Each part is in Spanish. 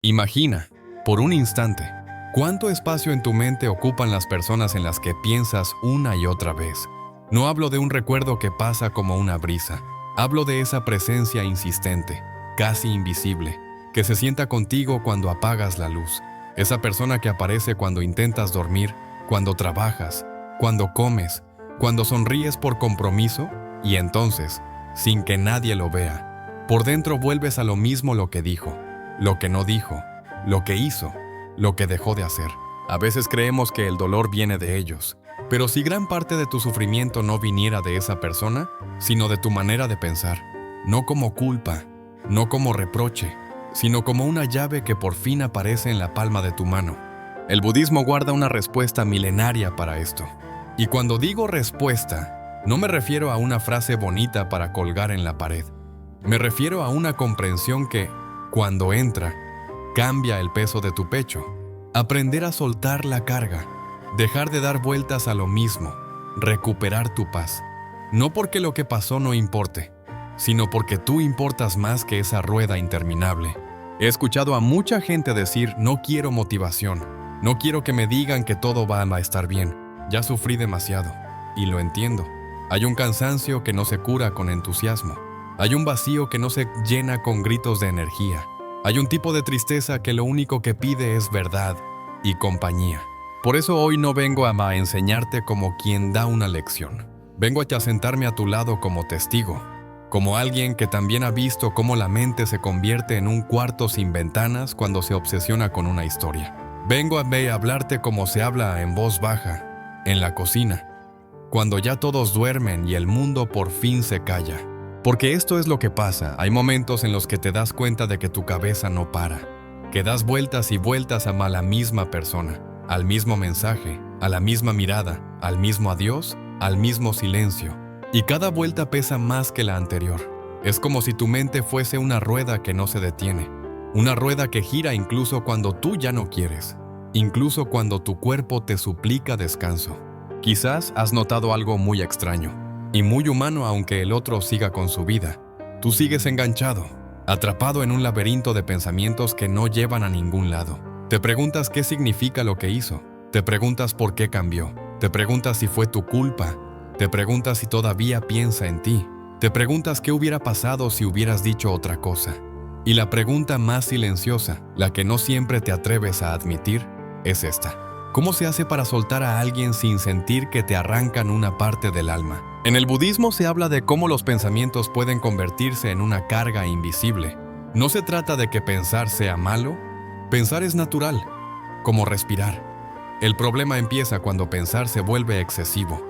Imagina, por un instante, cuánto espacio en tu mente ocupan las personas en las que piensas una y otra vez. No hablo de un recuerdo que pasa como una brisa. Hablo de esa presencia insistente, casi invisible, que se sienta contigo cuando apagas la luz. Esa persona que aparece cuando intentas dormir, cuando trabajas, cuando comes, cuando sonríes por compromiso y entonces, sin que nadie lo vea, por dentro vuelves a lo mismo lo que dijo, lo que no dijo, lo que hizo, lo que dejó de hacer. A veces creemos que el dolor viene de ellos, pero si gran parte de tu sufrimiento no viniera de esa persona, sino de tu manera de pensar, no como culpa, no como reproche, sino como una llave que por fin aparece en la palma de tu mano. El budismo guarda una respuesta milenaria para esto. Y cuando digo respuesta, no me refiero a una frase bonita para colgar en la pared. Me refiero a una comprensión que, cuando entra, cambia el peso de tu pecho. Aprender a soltar la carga, dejar de dar vueltas a lo mismo, recuperar tu paz. No porque lo que pasó no importe, sino porque tú importas más que esa rueda interminable. He escuchado a mucha gente decir, no quiero motivación, no quiero que me digan que todo va a estar bien, ya sufrí demasiado, y lo entiendo. Hay un cansancio que no se cura con entusiasmo, hay un vacío que no se llena con gritos de energía, hay un tipo de tristeza que lo único que pide es verdad y compañía. Por eso hoy no vengo a enseñarte como quien da una lección, vengo a sentarme a tu lado como testigo, como alguien que también ha visto cómo la mente se convierte en un cuarto sin ventanas cuando se obsesiona con una historia. Vengo a hablarte como se habla en voz baja, en la cocina, cuando ya todos duermen y el mundo por fin se calla. Porque esto es lo que pasa, hay momentos en los que te das cuenta de que tu cabeza no para, que das vueltas y vueltas a la misma persona, al mismo mensaje, a la misma mirada, al mismo adiós, al mismo silencio. Y cada vuelta pesa más que la anterior. Es como si tu mente fuese una rueda que no se detiene. Una rueda que gira incluso cuando tú ya no quieres. Incluso cuando tu cuerpo te suplica descanso. Quizás has notado algo muy extraño. Y muy humano aunque el otro siga con su vida. Tú sigues enganchado, atrapado en un laberinto de pensamientos que no llevan a ningún lado. Te preguntas qué significa lo que hizo. Te preguntas por qué cambió. Te preguntas si fue tu culpa. Te preguntas si todavía piensa en ti. Te preguntas qué hubiera pasado si hubieras dicho otra cosa. Y la pregunta más silenciosa, la que no siempre te atreves a admitir, es esta. ¿Cómo se hace para soltar a alguien sin sentir que te arrancan una parte del alma? En el budismo se habla de cómo los pensamientos pueden convertirse en una carga invisible. No se trata de que pensar sea malo. Pensar es natural, como respirar. El problema empieza cuando pensar se vuelve excesivo.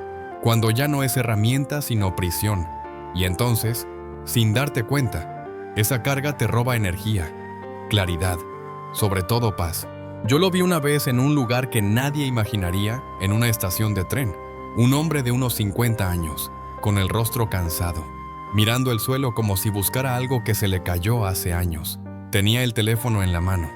Cuando ya no es herramienta sino prisión, y entonces, sin darte cuenta, esa carga te roba energía, claridad, sobre todo paz. Yo lo vi una vez en un lugar que nadie imaginaría, en una estación de tren. Un hombre de unos 50 años, con el rostro cansado, mirando el suelo como si buscara algo que se le cayó hace años. Tenía el teléfono en la mano,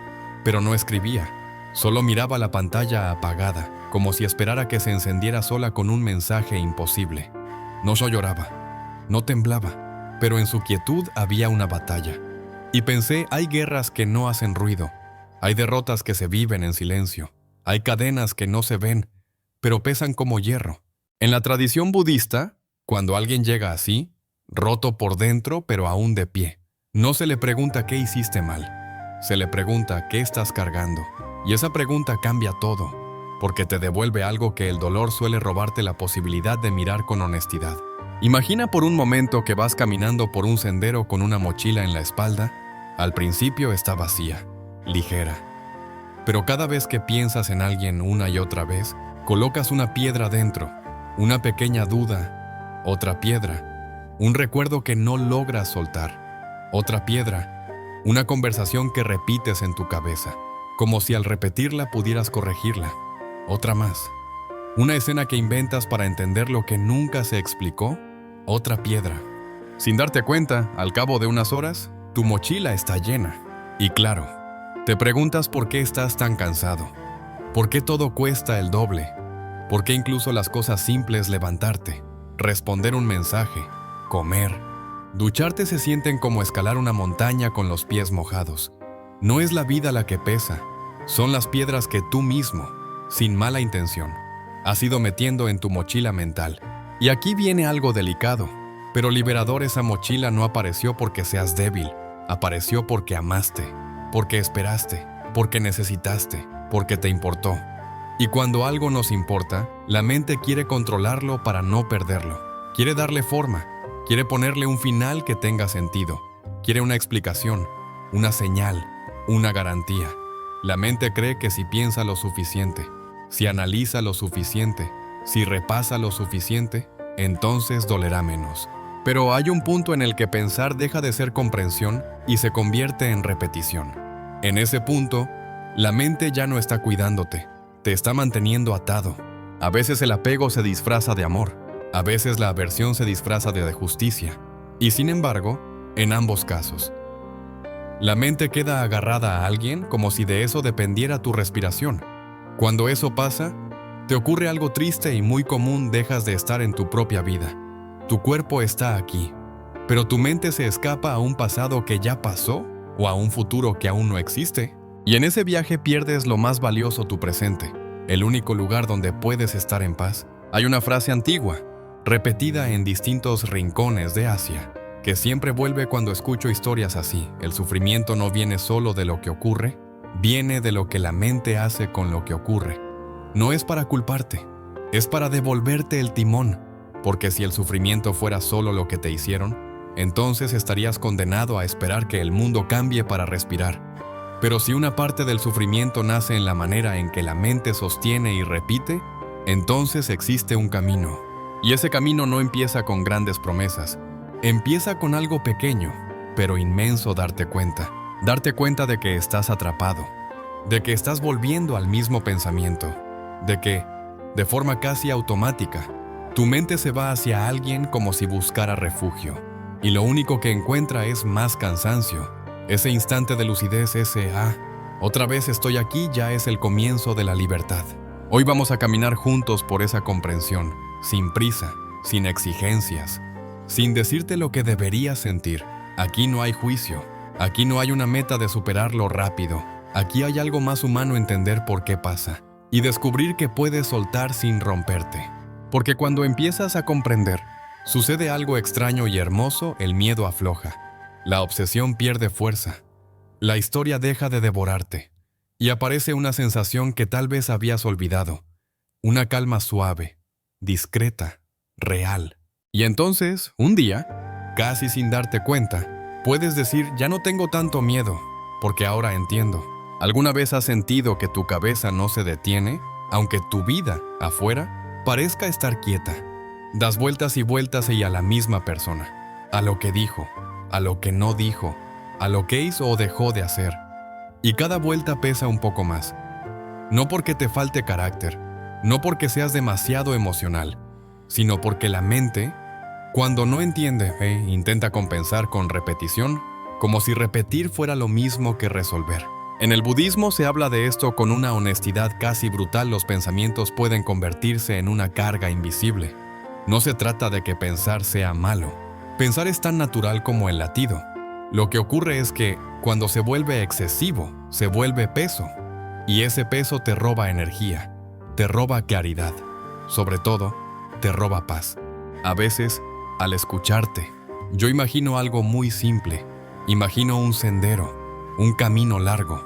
pero no escribía, solo miraba la pantalla apagada, como si esperara que se encendiera sola con un mensaje imposible. No lloraba, no temblaba, pero en su quietud había una batalla. Y pensé, hay guerras que no hacen ruido, hay derrotas que se viven en silencio, hay cadenas que no se ven, pero pesan como hierro. En la tradición budista, cuando alguien llega así, roto por dentro pero aún de pie, no se le pregunta qué hiciste mal, se le pregunta qué estás cargando. Y esa pregunta cambia todo, porque te devuelve algo que el dolor suele robarte la posibilidad de mirar con honestidad. Imagina por un momento que vas caminando por un sendero con una mochila en la espalda. Al principio está vacía, ligera. Pero cada vez que piensas en alguien una y otra vez, colocas una piedra dentro, una pequeña duda, otra piedra, un recuerdo que no logras soltar, otra piedra, una conversación que repites en tu cabeza, como si al repetirla pudieras corregirla, otra más, una escena que inventas para entender lo que nunca se explicó, otra piedra. Sin darte cuenta, al cabo de unas horas, tu mochila está llena. Y claro, te preguntas por qué estás tan cansado, por qué todo cuesta el doble, por qué incluso las cosas simples, levantarte, responder un mensaje, comer, ducharte se sienten como escalar una montaña con los pies mojados. No es la vida la que pesa, son las piedras que tú mismo, sin mala intención, has ido metiendo en tu mochila mental. Y aquí viene algo delicado, pero liberador. Esa mochila no apareció porque seas débil, apareció porque amaste, porque esperaste, porque necesitaste, porque te importó. Y cuando algo nos importa, la mente quiere controlarlo para no perderlo. Quiere darle forma, quiere ponerle un final que tenga sentido. Quiere una explicación, una señal, una garantía. La mente cree que si piensa lo suficiente, si analiza lo suficiente, si repasa lo suficiente, entonces dolerá menos. Pero hay un punto en el que pensar deja de ser comprensión y se convierte en repetición. En ese punto, la mente ya no está cuidándote, te está manteniendo atado. A veces el apego se disfraza de amor, a veces la aversión se disfraza de justicia. Y sin embargo, en ambos casos, la mente queda agarrada a alguien como si de eso dependiera tu respiración. Cuando eso pasa, te ocurre algo triste y muy común: dejas de estar en tu propia vida. Tu cuerpo está aquí, pero tu mente se escapa a un pasado que ya pasó o a un futuro que aún no existe. Y en ese viaje pierdes lo más valioso: tu presente, el único lugar donde puedes estar en paz. Hay una frase antigua, repetida en distintos rincones de Asia, que siempre vuelve cuando escucho historias así: el sufrimiento no viene solo de lo que ocurre, viene de lo que la mente hace con lo que ocurre. No es para culparte, es para devolverte el timón, porque si el sufrimiento fuera solo lo que te hicieron, entonces estarías condenado a esperar que el mundo cambie para respirar. Pero si una parte del sufrimiento nace en la manera en que la mente sostiene y repite, entonces existe un camino. Y ese camino no empieza con grandes promesas, empieza con algo pequeño, pero inmenso: darte cuenta de que estás atrapado, de que estás volviendo al mismo pensamiento, de que, de forma casi automática, tu mente se va hacia alguien como si buscara refugio, y lo único que encuentra es más cansancio. Ese instante de lucidez, otra vez estoy aquí, ya es el comienzo de la libertad. Hoy vamos a caminar juntos por esa comprensión, sin prisa, sin exigencias, sin decirte lo que deberías sentir. Aquí no hay juicio, aquí no hay una meta de superarlo rápido. Aquí hay algo más humano: entender por qué pasa y descubrir que puedes soltar sin romperte. Porque cuando empiezas a comprender, sucede algo extraño y hermoso: el miedo afloja, la obsesión pierde fuerza, la historia deja de devorarte y aparece una sensación que tal vez habías olvidado, una calma suave, discreta, real. Y entonces, un día, casi sin darte cuenta, puedes decir: ya no tengo tanto miedo, porque ahora entiendo. ¿Alguna vez has sentido que tu cabeza no se detiene, aunque tu vida, afuera, parezca estar quieta? Das vueltas y vueltas y a la misma persona, a lo que dijo, a lo que no dijo, a lo que hizo o dejó de hacer. Y cada vuelta pesa un poco más. No porque te falte carácter, no porque seas demasiado emocional, sino porque la mente, cuando no entiende, intenta compensar con repetición, como si repetir fuera lo mismo que resolver. En el budismo se habla de esto con una honestidad casi brutal: los pensamientos pueden convertirse en una carga invisible. No se trata de que pensar sea malo. Pensar es tan natural como el latido. Lo que ocurre es que, cuando se vuelve excesivo, se vuelve peso. Y ese peso te roba energía, te roba claridad, sobre todo, te roba paz. A veces, al escucharte, yo imagino algo muy simple. Imagino un sendero, un camino largo,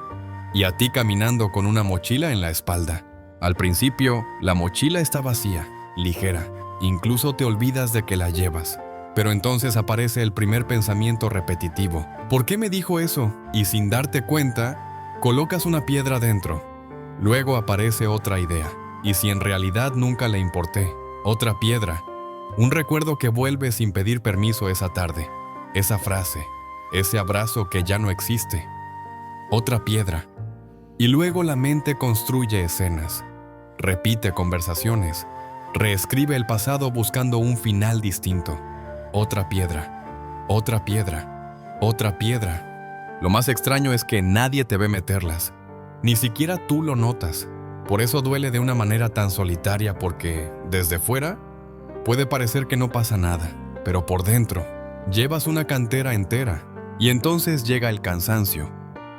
y a ti caminando con una mochila en la espalda. Al principio, la mochila está vacía, ligera, incluso te olvidas de que la llevas. Pero entonces aparece el primer pensamiento repetitivo: ¿por qué me dijo eso? Y sin darte cuenta, colocas una piedra dentro. Luego aparece otra idea, y si en realidad nunca le importé, otra piedra. Un recuerdo que vuelve sin pedir permiso esa tarde, esa frase, ese abrazo que ya no existe. Otra piedra. Y luego la mente construye escenas, repite conversaciones, reescribe el pasado buscando un final distinto. Otra piedra, otra piedra, otra piedra. Lo más extraño es que nadie te ve meterlas, ni siquiera tú lo notas. Por eso duele de una manera tan solitaria, porque desde fuera puede parecer que no pasa nada, pero por dentro llevas una cantera entera. Y entonces llega el cansancio,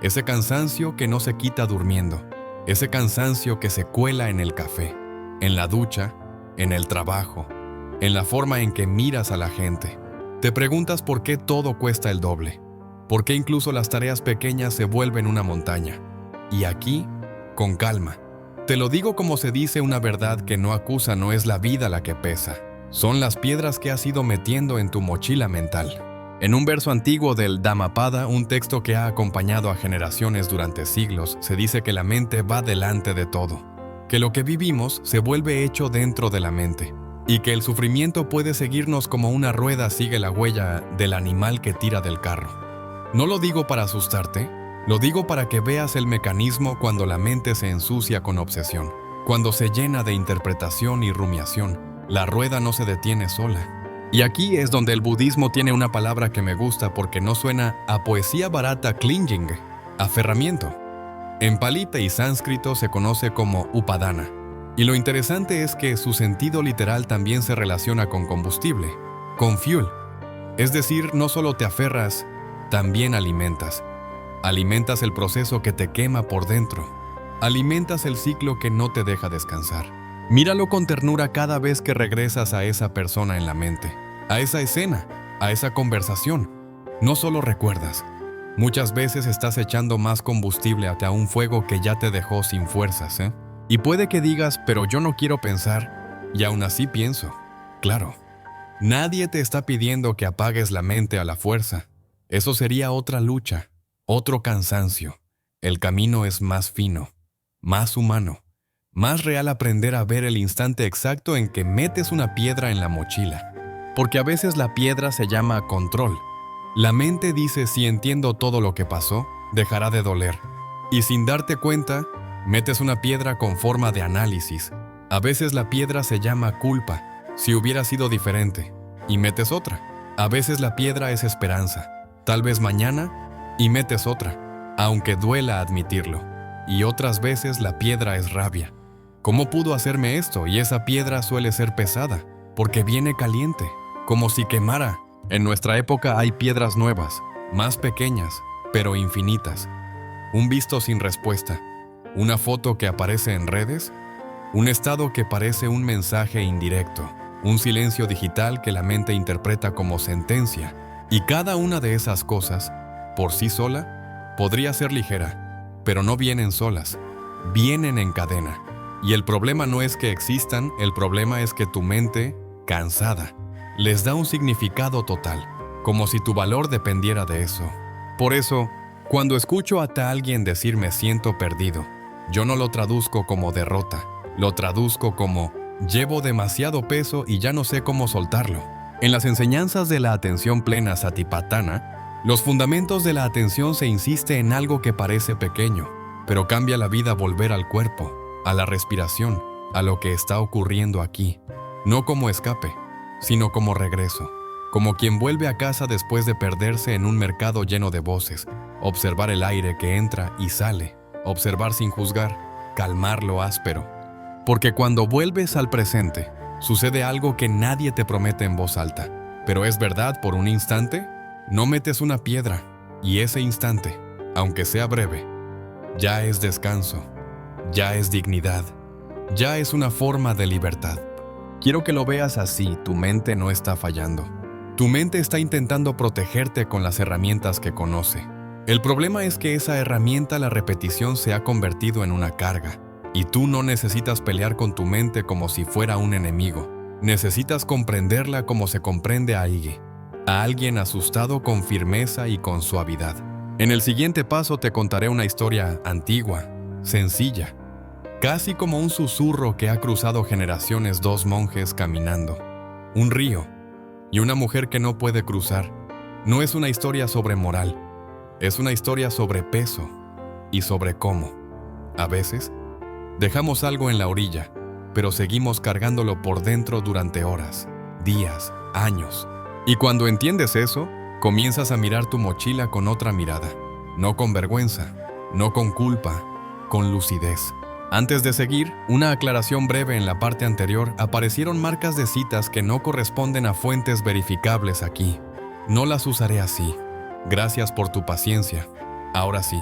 ese cansancio que no se quita durmiendo, ese cansancio que se cuela en el café, en la ducha, en el trabajo, en la forma en que miras a la gente. Te preguntas por qué todo cuesta el doble, por qué incluso las tareas pequeñas se vuelven una montaña. Y aquí, con calma, te lo digo como se dice, una verdad que no acusa, no es la vida la que pesa, son las piedras que has ido metiendo en tu mochila mental. En un verso antiguo del Dhammapada, un texto que ha acompañado a generaciones durante siglos, se dice que la mente va delante de todo, que lo que vivimos se vuelve hecho dentro de la mente, y que el sufrimiento puede seguirnos como una rueda sigue la huella del animal que tira del carro. No lo digo para asustarte, lo digo para que veas el mecanismo cuando la mente se ensucia con obsesión, cuando se llena de interpretación y rumiación. La rueda no se detiene sola. Y aquí es donde el budismo tiene una palabra que me gusta porque no suena a poesía barata, clinging, aferramiento. En pali y sánscrito se conoce como upadana. Y lo interesante es que su sentido literal también se relaciona con combustible, con fuel. Es decir, no solo te aferras, también alimentas. Alimentas el proceso que te quema por dentro. Alimentas el ciclo que no te deja descansar. Míralo con ternura cada vez que regresas a esa persona en la mente, a esa escena, a esa conversación. No solo recuerdas. Muchas veces estás echando más combustible a un fuego que ya te dejó sin fuerzas, ¿eh? Y puede que digas, pero yo no quiero pensar, y aún así pienso. Claro, nadie te está pidiendo que apagues la mente a la fuerza. Eso sería otra lucha, otro cansancio. El camino es más fino, más humano. Más real aprender a ver el instante exacto en que metes una piedra en la mochila. Porque a veces la piedra se llama control. La mente dice, si entiendo todo lo que pasó, dejará de doler. Y sin darte cuenta, metes una piedra con forma de análisis. A veces la piedra se llama culpa, si hubiera sido diferente. Y metes otra. A veces la piedra es esperanza. Tal vez mañana, y metes otra, aunque duela admitirlo. Y otras veces la piedra es rabia. ¿Cómo pudo hacerme esto? Y esa piedra suele ser pesada, porque viene caliente, como si quemara. En nuestra época hay piedras nuevas, más pequeñas, pero infinitas. Un visto sin respuesta, una foto que aparece en redes, un estado que parece un mensaje indirecto, un silencio digital que la mente interpreta como sentencia. Y cada una de esas cosas, por sí sola, podría ser ligera, pero no vienen solas, vienen en cadena. Y el problema no es que existan, el problema es que tu mente, cansada, les da un significado total, como si tu valor dependiera de eso. Por eso, cuando escucho a alguien decir me siento perdido, yo no lo traduzco como derrota, lo traduzco como llevo demasiado peso y ya no sé cómo soltarlo. En las enseñanzas de la atención plena Satipatthana, los fundamentos de la atención se insiste en algo que parece pequeño, pero cambia la vida volver al cuerpo, a la respiración, a lo que está ocurriendo aquí, no como escape, sino como regreso, como quien vuelve a casa después de perderse en un mercado lleno de voces, observar el aire que entra y sale, observar sin juzgar, calmar lo áspero. Porque cuando vuelves al presente, sucede algo que nadie te promete en voz alta, pero es verdad por un instante, no metes una piedra, y ese instante, aunque sea breve, ya es descanso. Ya es dignidad, ya es una forma de libertad. Quiero que lo veas así, tu mente no está fallando. Tu mente está intentando protegerte con las herramientas que conoce. El problema es que esa herramienta, la repetición, se ha convertido en una carga. Y tú no necesitas pelear con tu mente como si fuera un enemigo. Necesitas comprenderla como se comprende a alguien. A alguien asustado con firmeza y con suavidad. En el siguiente paso te contaré una historia antigua, sencilla, casi como un susurro que ha cruzado generaciones. Dos monjes caminando, un río y una mujer que no puede cruzar. No es una historia sobre moral, es una historia sobre peso y sobre cómo, a veces, dejamos algo en la orilla, pero seguimos cargándolo por dentro durante horas, días, años. Y cuando entiendes eso, comienzas a mirar tu mochila con otra mirada, no con vergüenza, no con culpa, con lucidez. Antes de seguir, una aclaración breve. En la parte anterior aparecieron marcas de citas que no corresponden a fuentes verificables aquí. No las usaré así. Gracias por tu paciencia. Ahora sí,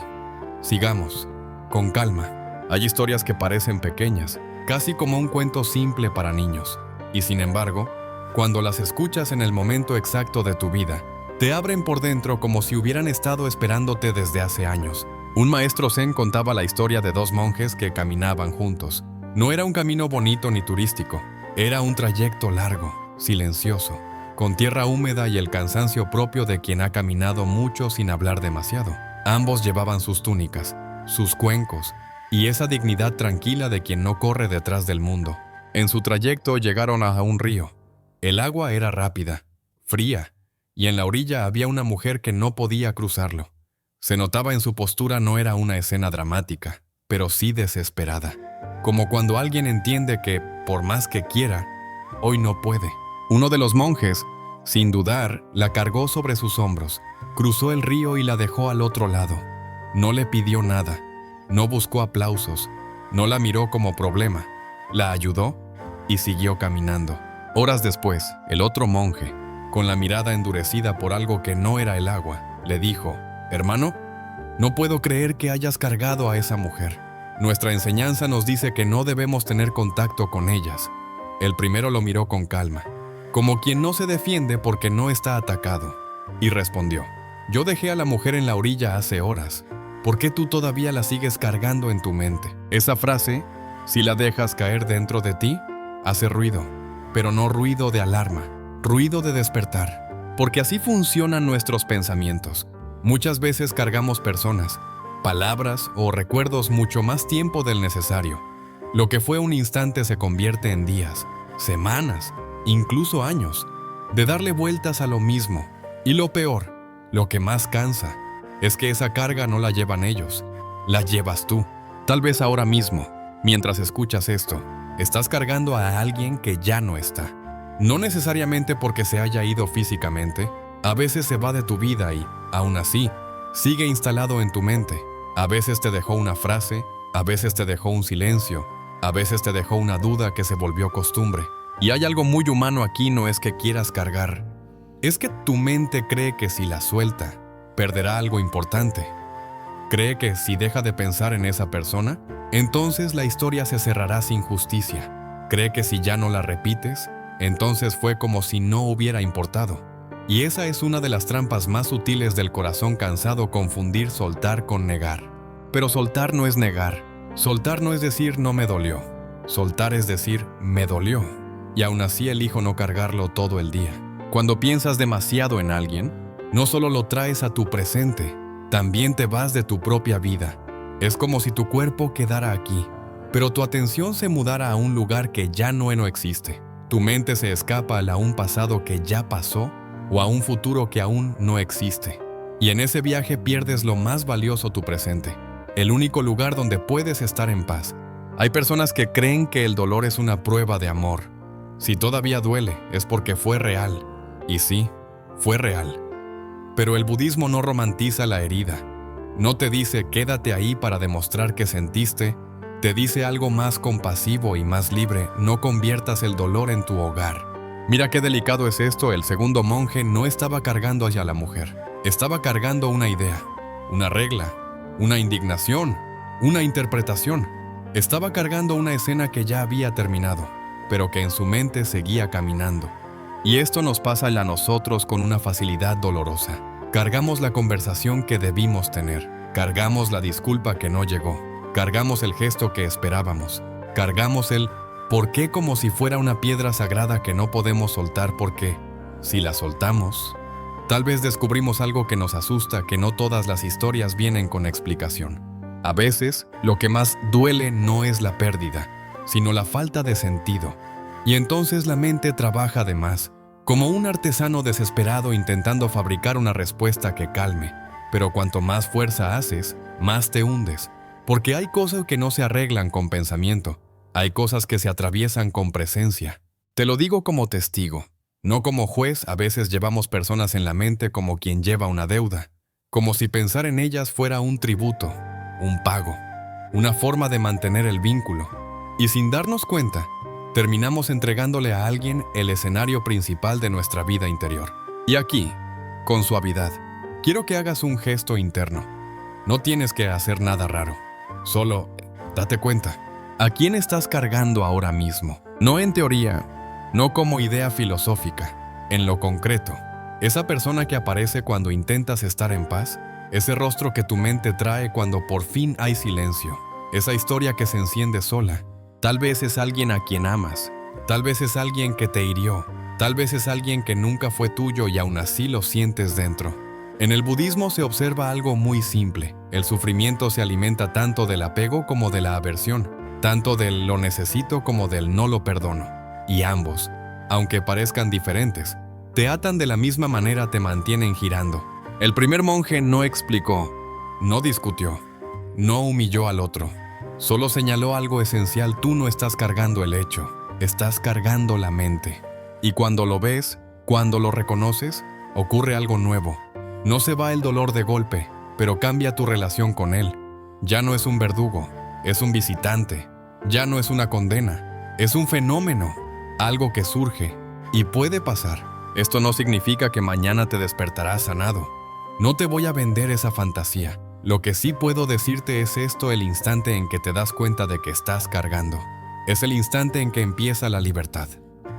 Sigamos, con calma. Hay historias que parecen pequeñas, casi como un cuento simple para niños. Y sin embargo, cuando las escuchas en el momento exacto de tu vida, te abren por dentro como si hubieran estado esperándote desde hace años. Un maestro zen contaba la historia de dos monjes que caminaban juntos. No era un camino bonito ni turístico, era un trayecto largo, silencioso, con tierra húmeda y el cansancio propio de quien ha caminado mucho sin hablar demasiado. Ambos llevaban sus túnicas, sus cuencos y esa dignidad tranquila de quien no corre detrás del mundo. En su trayecto llegaron a un río. El agua era rápida, fría, y en la orilla había una mujer que no podía cruzarlo. Se notaba en su postura no era una escena dramática, pero sí desesperada. Como cuando alguien entiende que, por más que quiera, hoy no puede. Uno de los monjes, sin dudar, la cargó sobre sus hombros, cruzó el río y la dejó al otro lado. No le pidió nada, no buscó aplausos, no la miró como problema, la ayudó y siguió caminando. Horas después, el otro monje, con la mirada endurecida por algo que no era el agua, le dijo: «Hermano, no puedo creer que hayas cargado a esa mujer. Nuestra enseñanza nos dice que no debemos tener contacto con ellas». El primero lo miró con calma, como quien no se defiende porque no está atacado, y respondió: «Yo dejé a la mujer en la orilla hace horas. ¿Por qué tú todavía la sigues cargando en tu mente?» Esa frase, si la dejas caer dentro de ti, hace ruido, pero no ruido de alarma, ruido de despertar, porque así funcionan nuestros pensamientos. Muchas veces cargamos personas, palabras o recuerdos mucho más tiempo del necesario. Lo que fue un instante se convierte en días, semanas, incluso años, de darle vueltas a lo mismo. Y lo peor, lo que más cansa, es que esa carga no la llevan ellos, la llevas tú. Tal vez ahora mismo, mientras escuchas esto, estás cargando a alguien que ya no está. No necesariamente porque se haya ido físicamente, a veces se va de tu vida y, aún así, sigue instalado en tu mente. A veces te dejó una frase, a veces te dejó un silencio, a veces te dejó una duda que se volvió costumbre. Y hay algo muy humano aquí, no es que quieras cargar. Es que tu mente cree que si la suelta, perderá algo importante. Cree que si deja de pensar en esa persona, entonces la historia se cerrará sin justicia. Cree que si ya no la repites, entonces fue como si no hubiera importado. Y esa es una de las trampas más sutiles del corazón cansado: confundir soltar con negar. Pero soltar no es negar. Soltar no es decir no me dolió. Soltar es decir me dolió. Y aún así elijo no cargarlo todo el día. Cuando piensas demasiado en alguien, no solo lo traes a tu presente, también te vas de tu propia vida. Es como si tu cuerpo quedara aquí, pero tu atención se mudara a un lugar que ya no existe. Tu mente se escapa a un pasado que ya pasó o a un futuro que aún no existe. Y en ese viaje pierdes lo más valioso, tu presente, el único lugar donde puedes estar en paz. Hay personas que creen que el dolor es una prueba de amor. Si todavía duele, es porque fue real. Y sí, fue real. Pero el budismo no romantiza la herida. No te dice quédate ahí para demostrar que sentiste. Te dice algo más compasivo y más libre: no conviertas el dolor en tu hogar. Mira qué delicado es esto. El segundo monje no estaba cargando hacia la mujer. Estaba cargando una idea, una regla, una indignación, una interpretación. Estaba cargando una escena que ya había terminado, pero que en su mente seguía caminando. Y esto nos pasa a nosotros con una facilidad dolorosa. Cargamos la conversación que debimos tener. Cargamos la disculpa que no llegó. Cargamos el gesto que esperábamos. Cargamos el ¿por qué? Como si fuera una piedra sagrada que no podemos soltar, porque si la soltamos, tal vez descubrimos algo que nos asusta, que no todas las historias vienen con explicación. A veces, lo que más duele no es la pérdida, sino la falta de sentido. Y entonces la mente trabaja de más, como un artesano desesperado intentando fabricar una respuesta que calme. Pero cuanto más fuerza haces, más te hundes. Porque hay cosas que no se arreglan con pensamiento. Hay cosas que se atraviesan con presencia. Te lo digo como testigo, no como juez. A veces llevamos personas en la mente como quien lleva una deuda, como si pensar en ellas fuera un tributo, un pago, una forma de mantener el vínculo. Y sin darnos cuenta, terminamos entregándole a alguien el escenario principal de nuestra vida interior. Y aquí, con suavidad, quiero que hagas un gesto interno. No tienes que hacer nada raro. Solo date cuenta. ¿A quién estás cargando ahora mismo? No en teoría, no como idea filosófica, en lo concreto. Esa persona que aparece cuando intentas estar en paz, ese rostro que tu mente trae cuando por fin hay silencio, esa historia que se enciende sola. Tal vez es alguien a quien amas, tal vez es alguien que te hirió, tal vez es alguien que nunca fue tuyo y aún así lo sientes dentro. En el budismo se observa algo muy simple. El sufrimiento se alimenta tanto del apego como de la aversión, tanto del lo necesito como del no lo perdono. Y ambos, aunque parezcan diferentes, te atan de la misma manera, te mantienen girando. El primer monje no explicó, no discutió, no humilló al otro. Solo señaló algo esencial: tú no estás cargando el hecho, estás cargando la mente. Y cuando lo ves, cuando lo reconoces, ocurre algo nuevo. No se va el dolor de golpe, pero cambia tu relación con él. Ya no es un verdugo, es un visitante. Ya no es una condena, es un fenómeno, algo que surge y puede pasar. Esto no significa que mañana te despertarás sanado. No te voy a vender esa fantasía. Lo que sí puedo decirte es esto: el instante en que te das cuenta de que estás cargando. Es el instante en que empieza la libertad.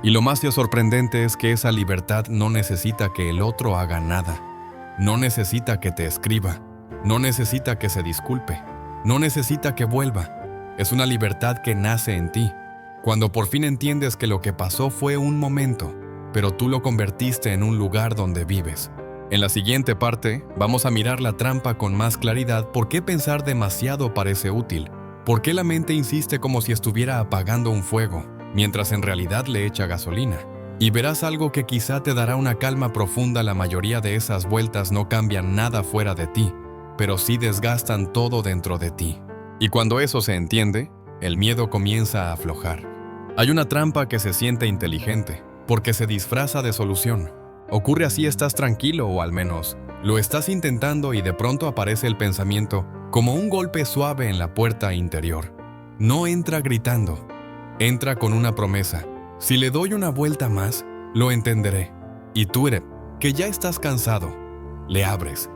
Y lo más sorprendente es que esa libertad no necesita que el otro haga nada. No necesita que te escriba, no necesita que se disculpe, no necesita que vuelva. Es una libertad que nace en ti, cuando por fin entiendes que lo que pasó fue un momento, pero tú lo convertiste en un lugar donde vives. En la siguiente parte, vamos a mirar la trampa con más claridad. ¿Por qué pensar demasiado parece útil? ¿Por qué la mente insiste como si estuviera apagando un fuego, mientras en realidad le echa gasolina? Y verás algo que quizá te dará una calma profunda. La mayoría de esas vueltas no cambian nada fuera de ti, pero sí desgastan todo dentro de ti. Y cuando eso se entiende, el miedo comienza a aflojar. Hay una trampa que se siente inteligente, porque se disfraza de solución. Ocurre así: estás tranquilo, o al menos lo estás intentando, y de pronto aparece el pensamiento como un golpe suave en la puerta interior. No entra gritando, entra con una promesa: si le doy una vuelta más, lo entenderé. Y tú, que ya estás cansado, le abres.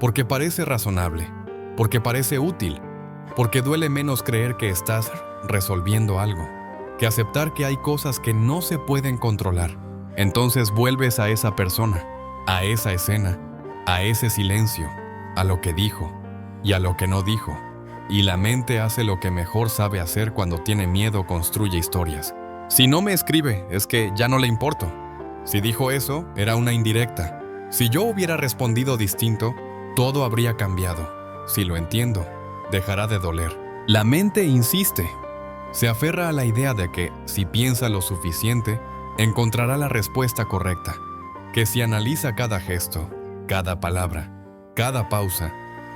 Porque parece razonable, porque parece útil, porque duele menos creer que estás resolviendo algo, que aceptar que hay cosas que no se pueden controlar. Entonces vuelves a esa persona, a esa escena, a ese silencio, a lo que dijo y a lo que no dijo. Y la mente hace lo que mejor sabe hacer cuando tiene miedo: construye historias. Si no me escribe, es que ya no le importo. Si dijo eso, era una indirecta. Si yo hubiera respondido distinto, todo habría cambiado. Si lo entiendo, dejará de doler. La mente insiste. Se aferra a la idea de que, si piensa lo suficiente, encontrará la respuesta correcta. Que si analiza cada gesto, cada palabra, cada pausa,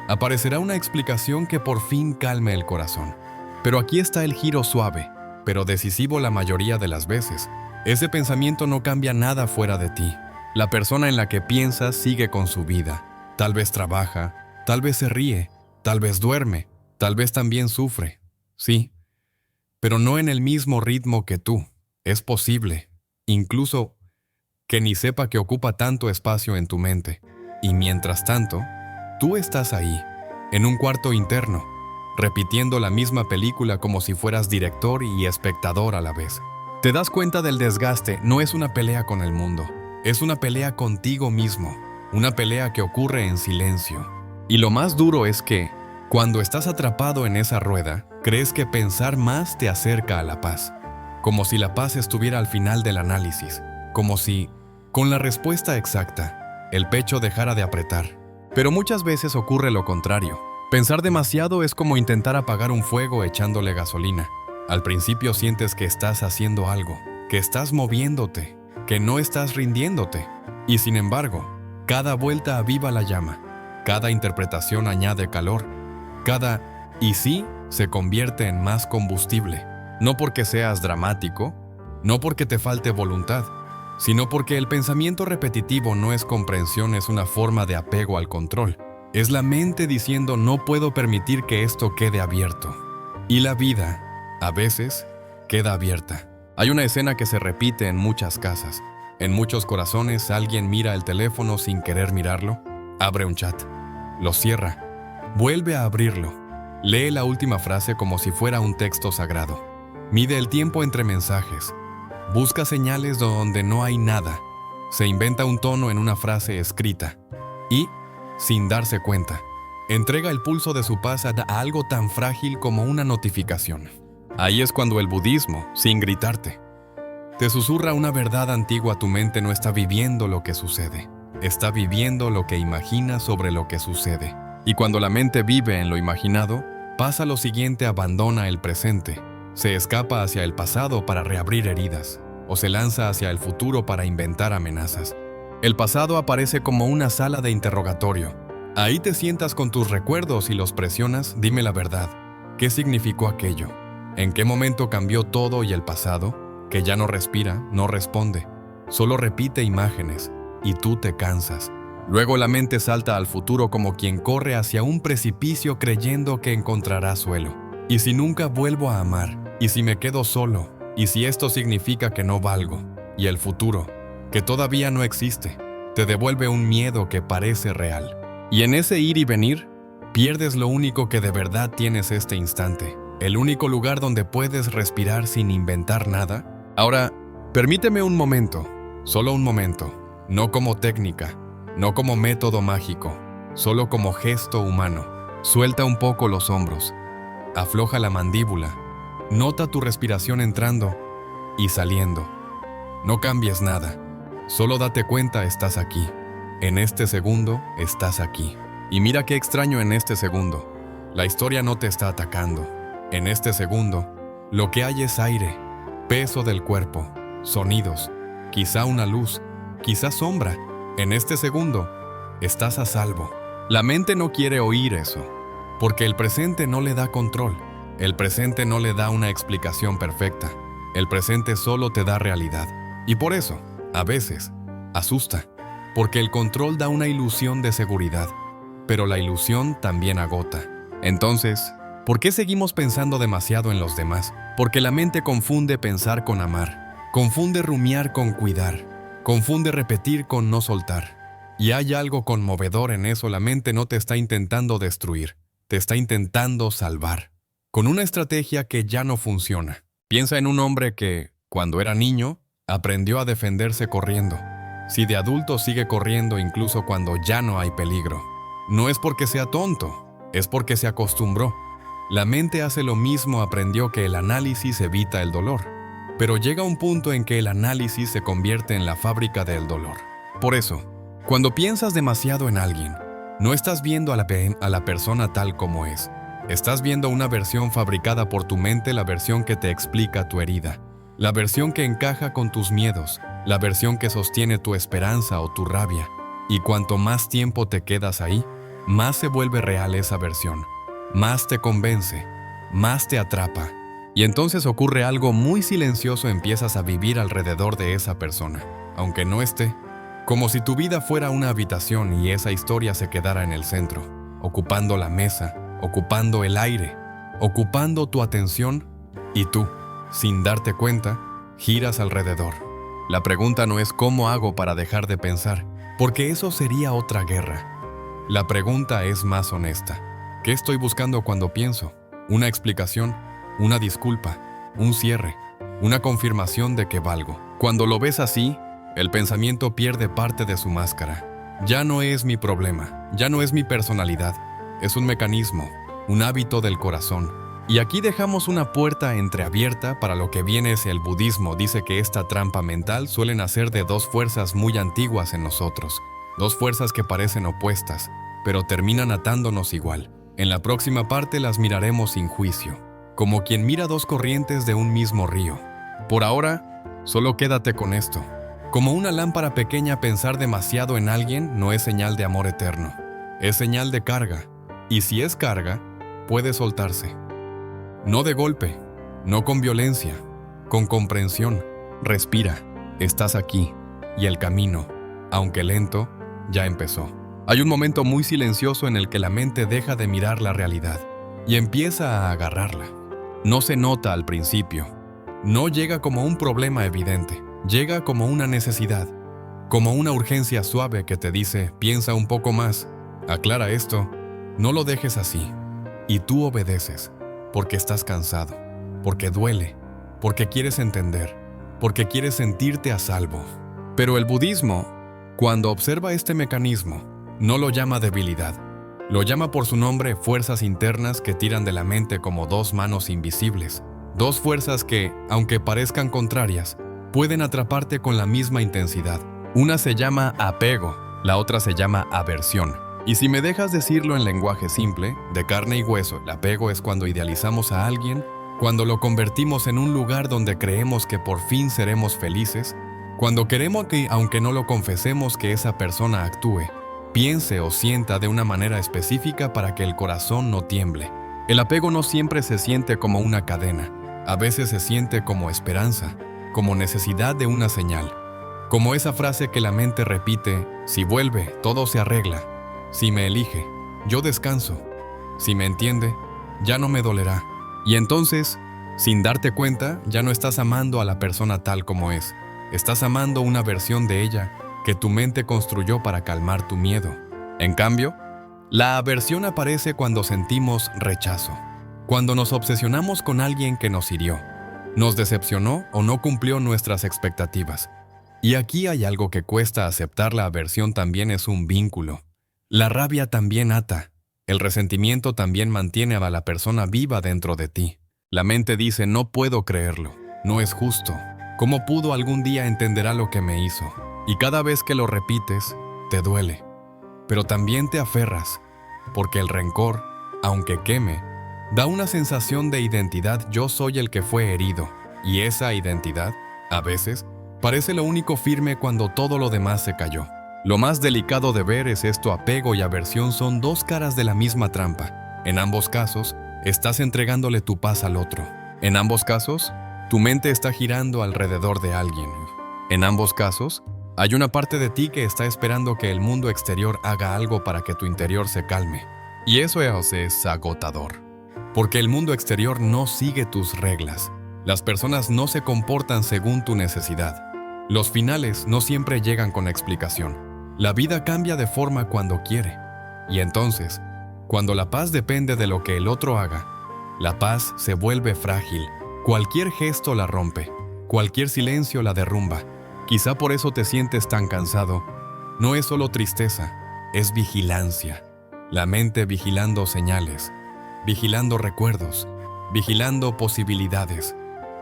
aparecerá una explicación que por fin calme el corazón. Pero aquí está el giro suave, pero decisivo la mayoría de las veces. Ese pensamiento no cambia nada fuera de ti. La persona en la que piensas sigue con su vida. Tal vez trabaja, tal vez se ríe, tal vez duerme, tal vez también sufre. Sí, pero no en el mismo ritmo que tú. Es posible, incluso, que ni sepa que ocupa tanto espacio en tu mente. Y mientras tanto, tú estás ahí, en un cuarto interno, repitiendo la misma película como si fueras director y espectador a la vez. Te das cuenta del desgaste. No es una pelea con el mundo, es una pelea contigo mismo, una pelea que ocurre en silencio. Y lo más duro es que, cuando estás atrapado en esa rueda, crees que pensar más te acerca a la paz, como si la paz estuviera al final del análisis, como si, con la respuesta exacta, el pecho dejara de apretar. Pero muchas veces ocurre lo contrario. Pensar demasiado es como intentar apagar un fuego echándole gasolina. Al principio sientes que estás haciendo algo, que estás moviéndote, que no estás rindiéndote. Y sin embargo, cada vuelta aviva la llama, cada interpretación añade calor, cada "y sí" se convierte en más combustible. No porque seas dramático, no porque te falte voluntad, sino porque el pensamiento repetitivo no es comprensión, es una forma de apego al control. Es la mente diciendo: no puedo permitir que esto quede abierto. Y la vida, a veces, queda abierta. Hay una escena que se repite en muchas casas. En muchos corazones alguien mira el teléfono sin querer mirarlo, abre un chat, lo cierra, Vuelve a abrirlo. Lee la última frase como si fuera un texto sagrado. Mide el tiempo entre mensajes. Busca señales donde no hay nada. Se inventa un tono en una frase escrita. Y, sin darse cuenta, entrega el pulso de su paz a algo tan frágil como una notificación. Ahí es cuando el budismo, sin gritarte, te susurra una verdad antigua. Tu mente no está viviendo lo que sucede. Está viviendo lo que imagina sobre lo que sucede. Y cuando la mente vive en lo imaginado, pasa lo siguiente: abandona el presente. Se escapa hacia el pasado para reabrir heridas, o se lanza hacia el futuro para inventar amenazas. El pasado aparece como una sala de interrogatorio. Ahí te sientas con tus recuerdos y los presionas. Dime la verdad. ¿Qué significó aquello? ¿En qué momento cambió todo? Y el pasado, que ya no respira, no responde. Solo repite imágenes, y tú te cansas. Luego la mente salta al futuro como quien corre hacia un precipicio creyendo que encontrará suelo. ¿Y si nunca vuelvo a amar? ¿Y si me quedo solo? ¿Y si esto significa que no valgo? Y el futuro, que todavía no existe, te devuelve un miedo que parece real. Y en ese ir y venir, pierdes lo único que de verdad tienes este instante. El único lugar donde puedes respirar sin inventar nada. Ahora, permíteme un momento, solo un momento, no como técnica, no como método mágico, solo como gesto humano. Suelta un poco los hombros, afloja la mandíbula, nota tu respiración entrando y saliendo. No cambies nada, solo date cuenta: estás aquí. En este segundo, estás aquí. Y mira qué extraño en este segundo. La historia no te está atacando. En este segundo, lo que hay es aire, peso del cuerpo, sonidos, quizá una luz, quizá sombra. En este segundo, estás a salvo. La mente no quiere oír eso, porque el presente no le da control. El presente no le da una explicación perfecta. El presente solo te da realidad. Y por eso, a veces, asusta, porque el control da una ilusión de seguridad, pero la ilusión también agota. Entonces, ¿por qué seguimos pensando demasiado en los demás? Porque la mente confunde pensar con amar, confunde rumiar con cuidar, confunde repetir con no soltar. Y hay algo conmovedor en eso: la mente no te está intentando destruir, te está intentando salvar, con una estrategia que ya no funciona. Piensa en un hombre que, cuando era niño, aprendió a defenderse corriendo. Si de adulto sigue corriendo incluso cuando ya no hay peligro, no es porque sea tonto, es porque se acostumbró. La mente hace lo mismo: aprendió que el análisis evita el dolor, pero llega un punto en que el análisis se convierte en la fábrica del dolor. Por eso, cuando piensas demasiado en alguien, no estás viendo a la persona tal como es. Estás viendo una versión fabricada por tu mente, la versión que te explica tu herida, la versión que encaja con tus miedos, la versión que sostiene tu esperanza o tu rabia. Y cuanto más tiempo te quedas ahí, más se vuelve real esa versión, más te convence, más te atrapa. Y entonces ocurre algo muy silencioso: empiezas a vivir alrededor de esa persona, aunque no esté, como si tu vida fuera una habitación y esa historia se quedara en el centro, ocupando la mesa, ocupando el aire, ocupando tu atención, y tú, sin darte cuenta, giras alrededor. La pregunta no es ¿cómo hago para dejar de pensar?, porque eso sería otra guerra. La pregunta es más honesta: ¿qué estoy buscando cuando pienso? ¿Una explicación? ¿Una disculpa? ¿Un cierre? ¿Una confirmación de que valgo? Cuando lo ves así, el pensamiento pierde parte de su máscara. Ya no es mi problema, ya no es mi personalidad. Es un mecanismo, un hábito del corazón. Y aquí dejamos una puerta entreabierta para lo que viene. El budismo dice que esta trampa mental suele nacer de dos fuerzas muy antiguas en nosotros. Dos fuerzas que parecen opuestas, pero terminan atándonos igual. En la próxima parte las miraremos sin juicio, como quien mira dos corrientes de un mismo río. Por ahora, solo quédate con esto. Como una lámpara pequeña, pensar demasiado en alguien no es señal de amor eterno. Es señal de carga. Y si es carga, puede soltarse. No de golpe, no con violencia, con comprensión. Respira, estás aquí, y el camino, aunque lento, ya empezó. Hay un momento muy silencioso en el que la mente deja de mirar la realidad y empieza a agarrarla. No se nota al principio, no llega como un problema evidente, llega como una necesidad, como una urgencia suave que te dice: piensa un poco más, aclara esto, No lo dejes así. Y tú obedeces, porque estás cansado, porque duele, porque quieres entender, porque quieres sentirte a salvo. Pero el budismo, cuando observa este mecanismo, no lo llama debilidad. Lo llama por su nombre fuerzas internas que tiran de la mente como dos manos invisibles. Dos fuerzas que, aunque parezcan contrarias, pueden atraparte con la misma intensidad. Una se llama apego, la otra se llama aversión. Y si me dejas decirlo en lenguaje simple, de carne y hueso, el apego es cuando idealizamos a alguien, cuando lo convertimos en un lugar donde creemos que por fin seremos felices, cuando queremos que, aunque no lo confesemos, que esa persona actúe, piense o sienta de una manera específica para que el corazón no tiemble. El apego no siempre se siente como una cadena, a veces se siente como esperanza, como necesidad de una señal, como esa frase que la mente repite: si vuelve, todo se arregla. Si me elige, yo descanso. Si me entiende, ya no me dolerá. Y entonces, sin darte cuenta, ya no estás amando a la persona tal como es. Estás amando una versión de ella que tu mente construyó para calmar tu miedo. En cambio, la aversión aparece cuando sentimos rechazo, cuando nos obsesionamos con alguien que nos hirió, nos decepcionó o no cumplió nuestras expectativas. Y aquí hay algo que cuesta aceptar: la aversión también es un vínculo. La rabia también ata. El resentimiento también mantiene a la persona viva dentro de ti. La mente dice: no puedo creerlo, no es justo. ¿Cómo pudo algún día entenderá lo que me hizo? Y cada vez que lo repites, te duele. Pero también te aferras, porque el rencor, aunque queme, da una sensación de identidad. Yo soy el que fue herido. Y esa identidad, a veces, parece lo único firme cuando todo lo demás se cayó. Lo más delicado de ver es esto: apego y aversión son dos caras de la misma trampa. En ambos casos, estás entregándole tu paz al otro. En ambos casos, tu mente está girando alrededor de alguien. En ambos casos, hay una parte de ti que está esperando que el mundo exterior haga algo para que tu interior se calme. Y eso es agotador. Porque el mundo exterior no sigue tus reglas. Las personas no se comportan según tu necesidad. Los finales no siempre llegan con explicación. La vida cambia de forma cuando quiere. Y entonces, cuando la paz depende de lo que el otro haga, la paz se vuelve frágil. Cualquier gesto la rompe, cualquier silencio la derrumba. Quizá por eso te sientes tan cansado. No es solo tristeza, es vigilancia. La mente vigilando señales, vigilando recuerdos, vigilando posibilidades,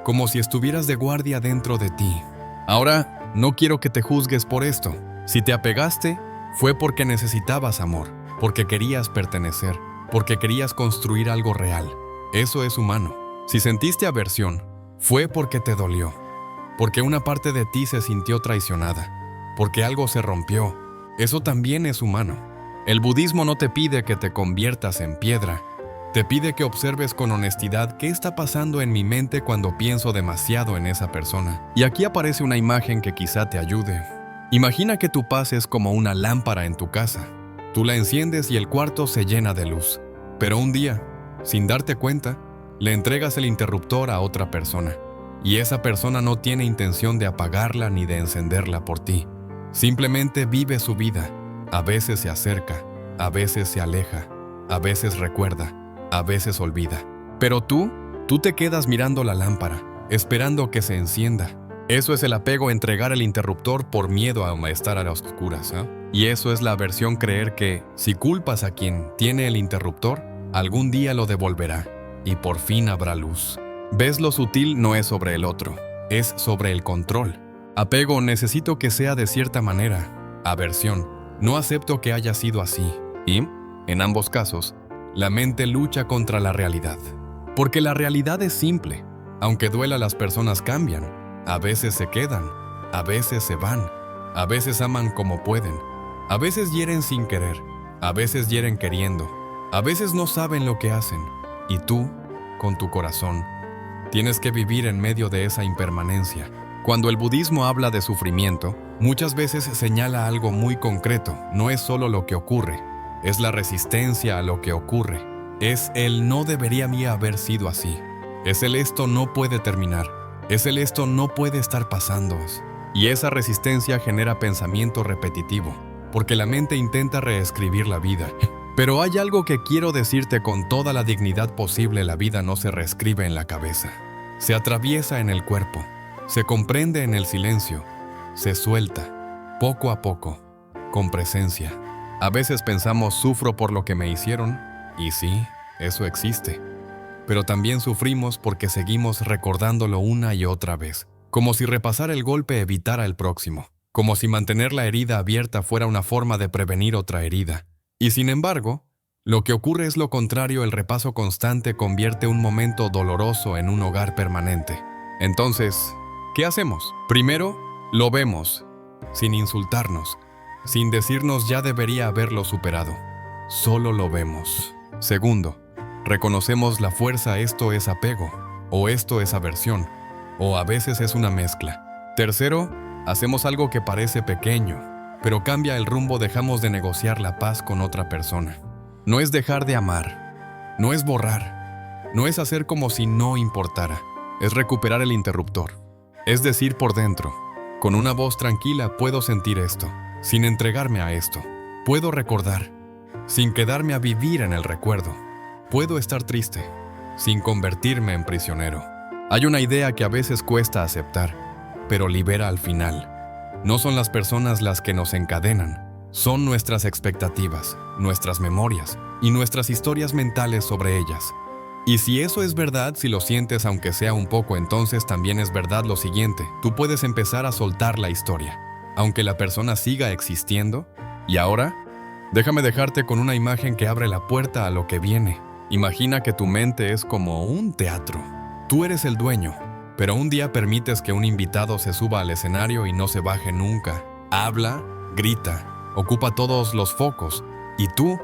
como si estuvieras de guardia dentro de ti. Ahora, no quiero que te juzgues por esto. Si te apegaste, fue porque necesitabas amor, porque querías pertenecer, porque querías construir algo real. Eso es humano. Si sentiste aversión, fue porque te dolió, porque una parte de ti se sintió traicionada, porque algo se rompió. Eso también es humano. El budismo no te pide que te conviertas en piedra. Te pide que observes con honestidad qué está pasando en mi mente cuando pienso demasiado en esa persona. Y aquí aparece una imagen que quizá te ayude. Imagina que tu paz es como una lámpara en tu casa. Tú la enciendes y el cuarto se llena de luz. Pero un día, sin darte cuenta, le entregas el interruptor a otra persona. Y esa persona no tiene intención de apagarla ni de encenderla por ti. Simplemente vive su vida. A veces se acerca, a veces se aleja, a veces recuerda, a veces olvida. Pero tú te quedas mirando la lámpara, esperando que se encienda. Eso es el apego: entregar el interruptor por miedo a estar a las oscuras, ¿eh? Y eso es la aversión: creer que, si culpas a quien tiene el interruptor, algún día lo devolverá, y por fin habrá luz. ¿Ves? Lo sutil no es sobre el otro, es sobre el control. Apego: necesito que sea de cierta manera. Aversión: no acepto que haya sido así. Y, en ambos casos, la mente lucha contra la realidad. Porque la realidad es simple. Aunque duela, las personas cambian. A veces se quedan, a veces se van, a veces aman como pueden, a veces hieren sin querer, a veces hieren queriendo, a veces no saben lo que hacen. Y tú, con tu corazón, tienes que vivir en medio de esa impermanencia. Cuando el budismo habla de sufrimiento, muchas veces señala algo muy concreto. No es solo lo que ocurre, es la resistencia a lo que ocurre. Es el no debería haber sido así. Es el esto no puede terminar. Es el esto no puede estar pasando. Y esa resistencia genera pensamiento repetitivo, porque la mente intenta reescribir la vida. Pero hay algo que quiero decirte con toda la dignidad posible: la vida no se reescribe en la cabeza. Se atraviesa en el cuerpo, se comprende en el silencio, se suelta, poco a poco, con presencia. A veces pensamos sufro por lo que me hicieron, y sí, eso existe. Pero también sufrimos porque seguimos recordándolo una y otra vez, como si repasar el golpe evitara el próximo, como si mantener la herida abierta fuera una forma de prevenir otra herida. Y sin embargo, lo que ocurre es lo contrario: el repaso constante convierte un momento doloroso en un hogar permanente. Entonces, ¿qué hacemos? Primero, lo vemos, sin insultarnos, sin decirnos ya debería haberlo superado. Solo lo vemos. Segundo, reconocemos la fuerza: esto es apego, o esto es aversión, o a veces es una mezcla. Tercero, hacemos algo que parece pequeño, pero cambia el rumbo: dejamos de negociar la paz con otra persona. No es dejar de amar, no es borrar, no es hacer como si no importara, es recuperar el interruptor. Es decir, por dentro, con una voz tranquila: puedo sentir esto, sin entregarme a esto. Puedo recordar, sin quedarme a vivir en el recuerdo. Puedo estar triste, sin convertirme en prisionero. Hay una idea que a veces cuesta aceptar, pero libera al final. No son las personas las que nos encadenan, son nuestras expectativas, nuestras memorias y nuestras historias mentales sobre ellas. Y si eso es verdad, si lo sientes aunque sea un poco, entonces también es verdad lo siguiente: tú puedes empezar a soltar la historia, aunque la persona siga existiendo. Y ahora, déjame dejarte con una imagen que abre la puerta a lo que viene. Imagina que tu mente es como un teatro. Tú eres el dueño, pero un día permites que un invitado se suba al escenario y no se baje nunca. Habla, grita, ocupa todos los focos, y tú,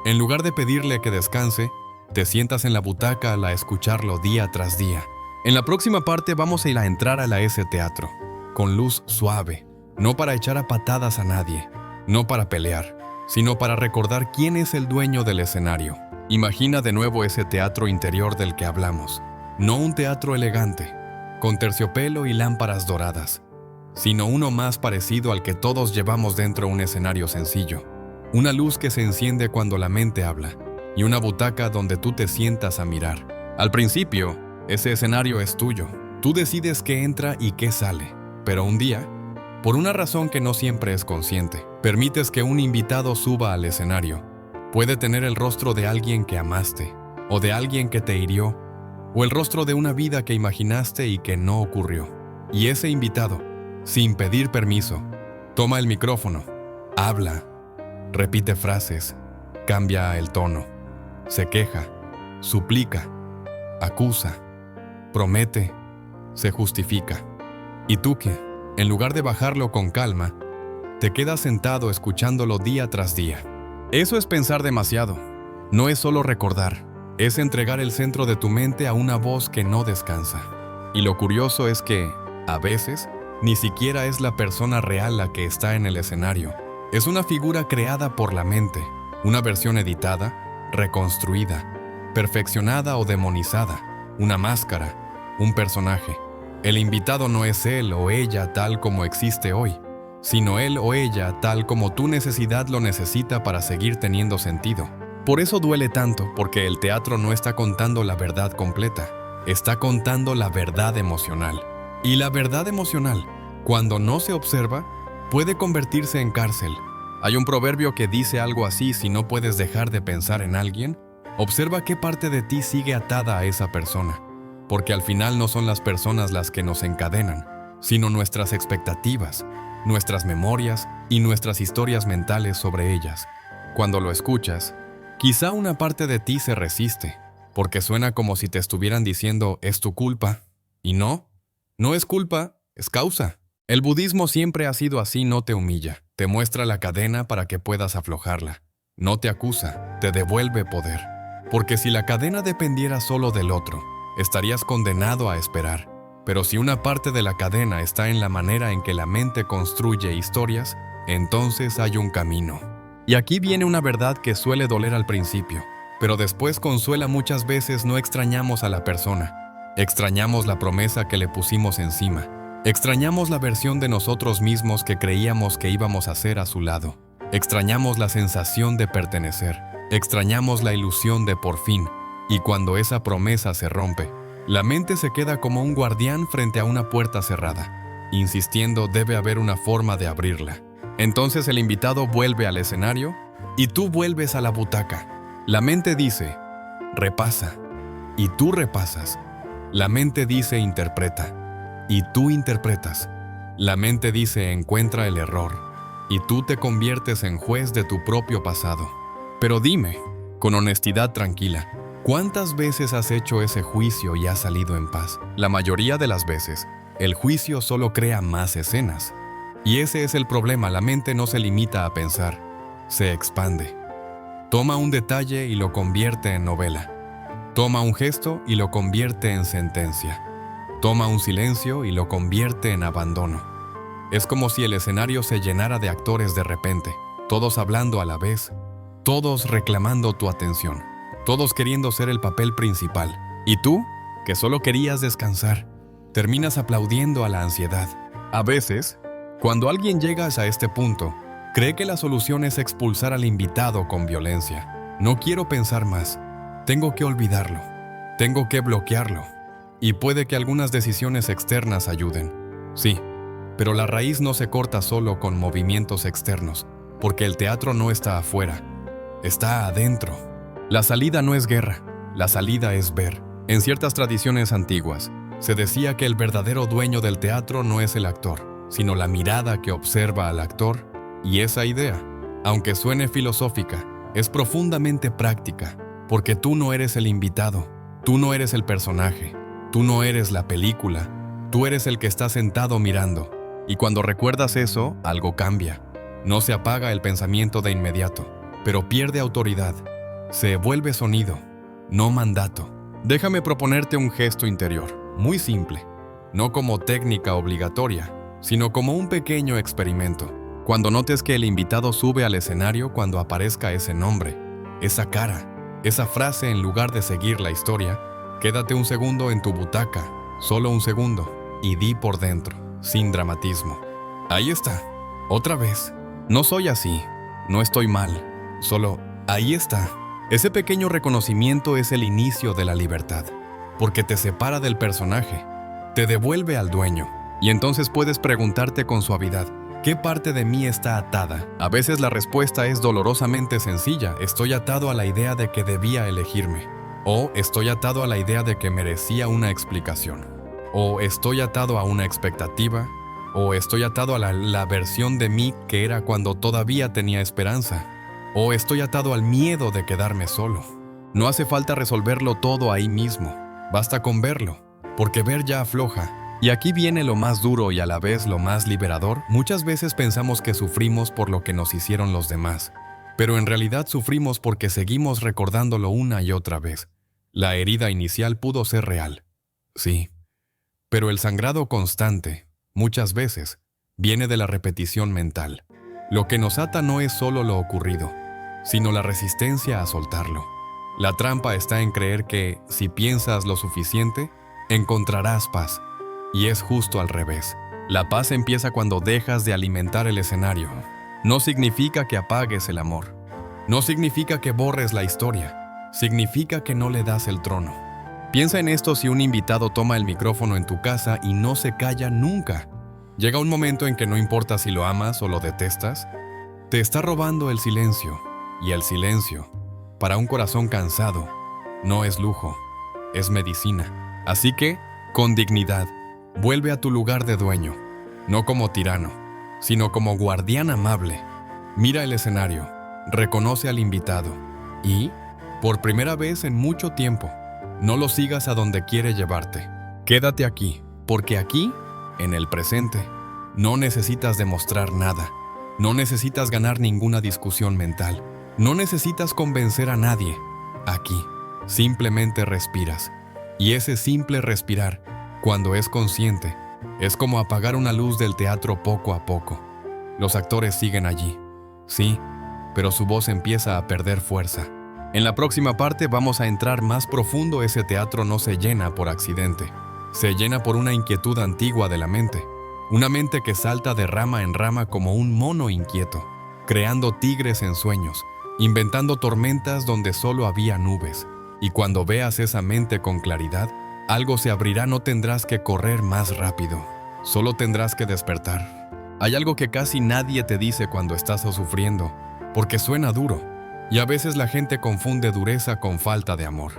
en lugar de pedirle que descanse, te sientas en la butaca a escucharlo día tras día. En la próxima parte vamos a ir a entrar a ese teatro, con luz suave, no para echar a patadas a nadie, no para pelear, sino para recordar quién es el dueño del escenario. Imagina de nuevo ese teatro interior del que hablamos, no un teatro elegante, con terciopelo y lámparas doradas, sino uno más parecido al que todos llevamos dentro: un escenario sencillo, una luz que se enciende cuando la mente habla, y una butaca donde tú te sientas a mirar. Al principio, ese escenario es tuyo. Tú decides qué entra y qué sale. Pero un día, por una razón que no siempre es consciente, permites que un invitado suba al escenario. Puede tener el rostro de alguien que amaste, o de alguien que te hirió, o el rostro de una vida que imaginaste y que no ocurrió. Y ese invitado, sin pedir permiso, toma el micrófono, habla, repite frases, cambia el tono, se queja, suplica, acusa, promete, se justifica. ¿Y tú qué? En lugar de bajarlo con calma, te quedas sentado escuchándolo día tras día. Eso es pensar demasiado. No es solo recordar, es entregar el centro de tu mente a una voz que no descansa. Y lo curioso es que, a veces, ni siquiera es la persona real la que está en el escenario. Es una figura creada por la mente, una versión editada, reconstruida, perfeccionada o demonizada, una máscara, un personaje. El invitado no es él o ella tal como existe hoy, sino él o ella tal como tu necesidad lo necesita para seguir teniendo sentido. Por eso duele tanto, porque el teatro no está contando la verdad completa, está contando la verdad emocional. Y la verdad emocional, cuando no se observa, puede convertirse en cárcel. Hay un proverbio que dice algo así: si no puedes dejar de pensar en alguien, observa qué parte de ti sigue atada a esa persona. Porque al final no son las personas las que nos encadenan, sino nuestras expectativas, nuestras memorias y nuestras historias mentales sobre ellas. Cuando lo escuchas, quizá una parte de ti se resiste, porque suena como si te estuvieran diciendo es tu culpa. Y no es culpa, es causa. El budismo siempre ha sido así: no te humilla, te muestra la cadena para que puedas aflojarla. No te acusa, te devuelve poder. Porque si la cadena dependiera solo del otro, estarías condenado a esperar. Pero si una parte de la cadena está en la manera en que la mente construye historias, entonces hay un camino. Y aquí viene una verdad que suele doler al principio, pero después consuela muchas veces. No extrañamos a la persona, extrañamos la promesa que le pusimos encima. Extrañamos la versión de nosotros mismos que creíamos que íbamos a ser a su lado. Extrañamos la sensación de pertenecer. extrañamos la ilusión de por fin, y cuando esa promesa se rompe, la mente se queda como un guardián frente a una puerta cerrada, insistiendo debe haber una forma de abrirla. Entonces el invitado vuelve al escenario y tú vuelves a la butaca. La mente dice, repasa, y tú repasas. La mente dice, interpreta, y tú interpretas. La mente dice, encuentra el error, y tú te conviertes en juez de tu propio pasado. Pero dime, con honestidad tranquila, ¿cuántas veces has hecho ese juicio y has salido en paz? La mayoría de las veces, el juicio solo crea más escenas. Y ese es el problema, la mente no se limita a pensar, se expande. Toma un detalle y lo convierte en novela. Toma un gesto y lo convierte en sentencia. Toma un silencio y lo convierte en abandono. Es como si el escenario se llenara de actores de repente, todos hablando a la vez, todos reclamando tu atención, todos queriendo ser el papel principal. Y tú, que solo querías descansar, terminas aplaudiendo a la ansiedad. A veces, cuando alguien llega a este punto, cree que la solución es expulsar al invitado con violencia. No quiero pensar más. Tengo que olvidarlo. Tengo que bloquearlo. Y puede que algunas decisiones externas ayuden. Sí, pero la raíz no se corta solo con movimientos externos, porque el teatro no está afuera, está adentro. La salida no es guerra, la salida es ver. En ciertas tradiciones antiguas, se decía que el verdadero dueño del teatro no es el actor, sino la mirada que observa al actor, y esa idea, aunque suene filosófica, es profundamente práctica, porque tú no eres el invitado, tú no eres el personaje, tú no eres la película, tú eres el que está sentado mirando. Y cuando recuerdas eso, algo cambia. No se apaga el pensamiento de inmediato, pero pierde autoridad. Se vuelve sonido, no mandato. Déjame proponerte un gesto interior, muy simple, no como técnica obligatoria, sino como un pequeño experimento. Cuando notes que el invitado sube al escenario, cuando aparezca ese nombre, esa cara, esa frase en lugar de seguir la historia, quédate un segundo en tu butaca, solo un segundo, y di por dentro, sin dramatismo. Ahí está, otra vez. No soy así, no estoy mal, solo ahí está. Ese pequeño reconocimiento es el inicio de la libertad, porque te separa del personaje, te devuelve al dueño, y entonces puedes preguntarte con suavidad, ¿qué parte de mí está atada? A veces la respuesta es dolorosamente sencilla, estoy atado a la idea de que debía elegirme, o estoy atado a la idea de que merecía una explicación, o estoy atado a una expectativa, o estoy atado a la versión de mí que era cuando todavía tenía esperanza, o estoy atado al miedo de quedarme solo. No hace falta resolverlo todo ahí mismo, basta con verlo, porque ver ya afloja. Y aquí viene lo más duro y a la vez lo más liberador. Muchas veces pensamos que sufrimos por lo que nos hicieron los demás, pero en realidad sufrimos porque seguimos recordándolo una y otra vez. La herida inicial pudo ser real, sí, pero el sangrado constante, muchas veces, viene de la repetición mental. Lo que nos ata no es solo lo ocurrido, sino la resistencia a soltarlo. La trampa está en creer que, si piensas lo suficiente, encontrarás paz. Y es justo al revés. La paz empieza cuando dejas de alimentar el escenario. No significa que apagues el amor. No significa que borres la historia. Significa que no le das el trono. Piensa en esto si un invitado toma el micrófono en tu casa y no se calla nunca. Llega un momento en que no importa si lo amas o lo detestas, te está robando el silencio. Y el silencio, para un corazón cansado, no es lujo, es medicina. Así que, con dignidad, vuelve a tu lugar de dueño, no como tirano, sino como guardián amable. Mira el escenario, reconoce al invitado y, por primera vez en mucho tiempo, no lo sigas a donde quiere llevarte. Quédate aquí, porque aquí, en el presente, no necesitas demostrar nada, no necesitas ganar ninguna discusión mental, no necesitas convencer a nadie. Aquí, simplemente respiras. Y ese simple respirar, cuando es consciente, es como apagar una luz del teatro poco a poco. Los actores siguen allí, sí, pero su voz empieza a perder fuerza. En la próxima parte vamos a entrar más profundo. Ese teatro no se llena por accidente, se llena por una inquietud antigua de la mente. Una mente que salta de rama en rama como un mono inquieto, creando tigres en sueños, inventando tormentas donde solo había nubes. Y cuando veas esa mente con claridad, algo se abrirá, no tendrás que correr más rápido, solo tendrás que despertar. Hay algo que casi nadie te dice cuando estás sufriendo, porque suena duro, y a veces la gente confunde dureza con falta de amor.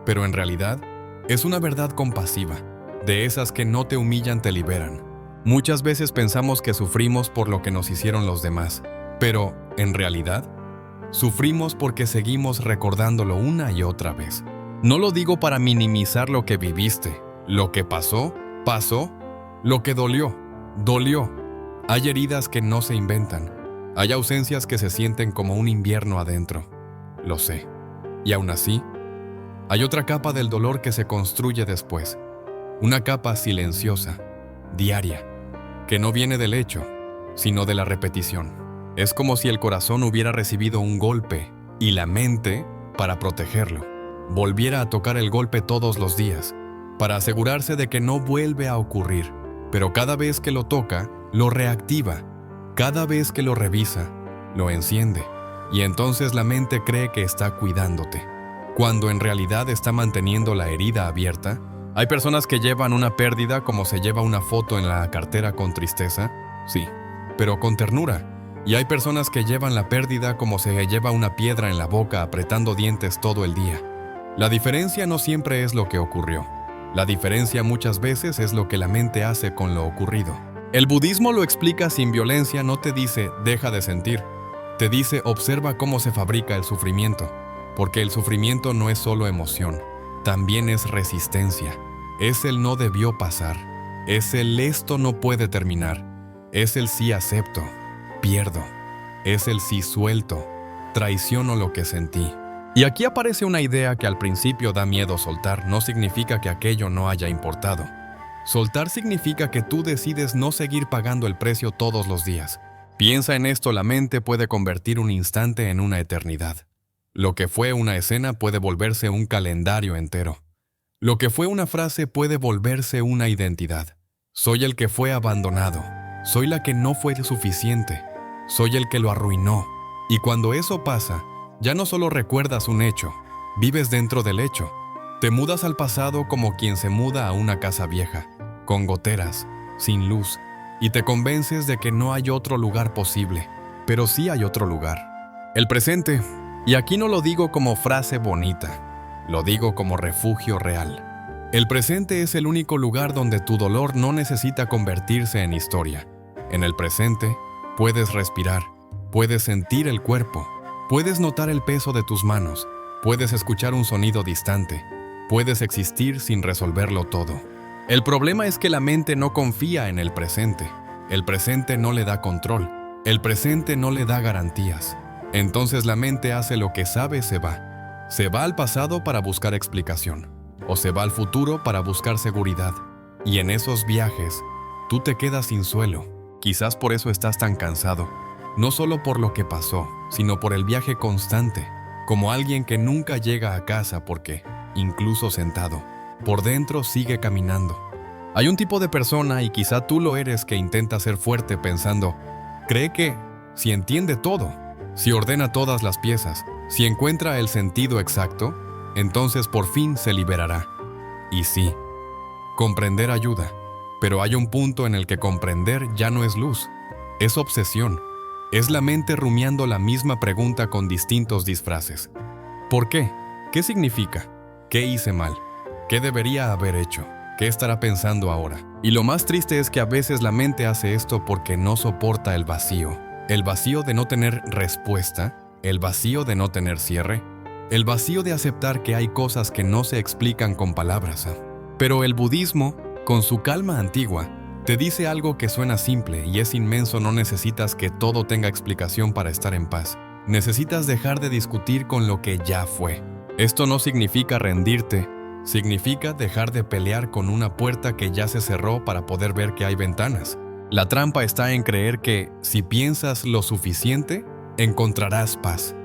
Pero en realidad, es una verdad compasiva, de esas que no te humillan, te liberan. Muchas veces pensamos que sufrimos por lo que nos hicieron los demás, pero, en realidad, sufrimos porque seguimos recordándolo una y otra vez. No lo digo para minimizar lo que viviste. Lo que pasó, pasó. Lo que dolió, dolió. Hay heridas que no se inventan. Hay ausencias que se sienten como un invierno adentro. Lo sé. Y aún así, hay otra capa del dolor que se construye después. Una capa silenciosa, diaria, que no viene del hecho, sino de la repetición. Es como si el corazón hubiera recibido un golpe y la mente, para protegerlo, volviera a tocar el golpe todos los días, para asegurarse de que no vuelve a ocurrir. Pero cada vez que lo toca, lo reactiva. Cada vez que lo revisa, lo enciende. Y entonces la mente cree que está cuidándote, cuando en realidad está manteniendo la herida abierta. Hay personas que llevan una pérdida como se lleva una foto en la cartera con tristeza, sí, pero con ternura. Y hay personas que llevan la pérdida como se lleva una piedra en la boca apretando dientes todo el día. La diferencia no siempre es lo que ocurrió. La diferencia muchas veces es lo que la mente hace con lo ocurrido. El budismo lo explica sin violencia, no te dice deja de sentir. Te dice observa cómo se fabrica el sufrimiento, porque el sufrimiento no es solo emoción, también es resistencia. Es el no debió pasar, es el esto no puede terminar, es el sí acepto, pierdo, es el sí suelto, traiciono lo que sentí. Y aquí aparece una idea que al principio da miedo soltar, no significa que aquello no haya importado. Soltar significa que tú decides no seguir pagando el precio todos los días. Piensa en esto, la mente puede convertir un instante en una eternidad. Lo que fue una escena puede volverse un calendario entero. Lo que fue una frase puede volverse una identidad. Soy el que fue abandonado. Soy la que no fue suficiente. Soy el que lo arruinó. Y cuando eso pasa, ya no solo recuerdas un hecho, vives dentro del hecho. Te mudas al pasado como quien se muda a una casa vieja, con goteras, sin luz, y te convences de que no hay otro lugar posible, pero sí hay otro lugar. El presente, y aquí no lo digo como frase bonita, lo digo como refugio real. El presente es el único lugar donde tu dolor no necesita convertirse en historia. En el presente, puedes respirar, puedes sentir el cuerpo, puedes notar el peso de tus manos, puedes escuchar un sonido distante, puedes existir sin resolverlo todo. El problema es que la mente no confía en el presente. El presente no le da control. El presente no le da garantías. Entonces la mente hace lo que sabe, se va. Se va al pasado para buscar explicación. O se va al futuro para buscar seguridad. Y en esos viajes, tú te quedas sin suelo. Quizás por eso estás tan cansado. No solo por lo que pasó, sino por el viaje constante. Como alguien que nunca llega a casa porque, incluso sentado, por dentro sigue caminando. Hay un tipo de persona, y quizá tú lo eres, que intenta ser fuerte pensando, cree que, si entiende todo, si ordena todas las piezas, si encuentra el sentido exacto, entonces por fin se liberará. Y sí, comprender ayuda, pero hay un punto en el que comprender ya no es luz, es obsesión. Es la mente rumiando la misma pregunta con distintos disfraces. ¿Por qué? ¿Qué significa? ¿Qué hice mal? ¿Qué debería haber hecho? ¿Qué estará pensando ahora? Y lo más triste es que a veces la mente hace esto porque no soporta el vacío. El vacío de no tener respuesta, el vacío de no tener cierre, el vacío de aceptar que hay cosas que no se explican con palabras. Pero el budismo, con su calma antigua, te dice algo que suena simple y es inmenso. No necesitas que todo tenga explicación para estar en paz. Necesitas dejar de discutir con lo que ya fue. Esto no significa rendirte, significa dejar de pelear con una puerta que ya se cerró para poder ver que hay ventanas. La trampa está en creer que, si piensas lo suficiente, encontrarás paz.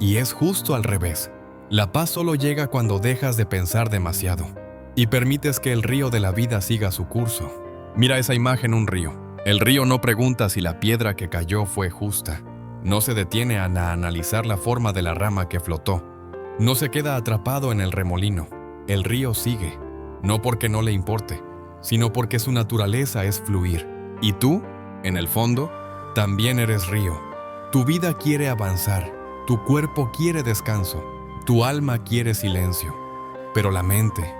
Y es justo al revés. La paz solo llega cuando dejas de pensar demasiado y permites que el río de la vida siga su curso. Mira esa imagen, un río. El río no pregunta si la piedra que cayó fue justa. No se detiene a analizar la forma de la rama que flotó. No se queda atrapado en el remolino. El río sigue, no porque no le importe, sino porque su naturaleza es fluir. Y tú, en el fondo, también eres río. Tu vida quiere avanzar, tu cuerpo quiere descanso, tu alma quiere silencio. Pero la mente,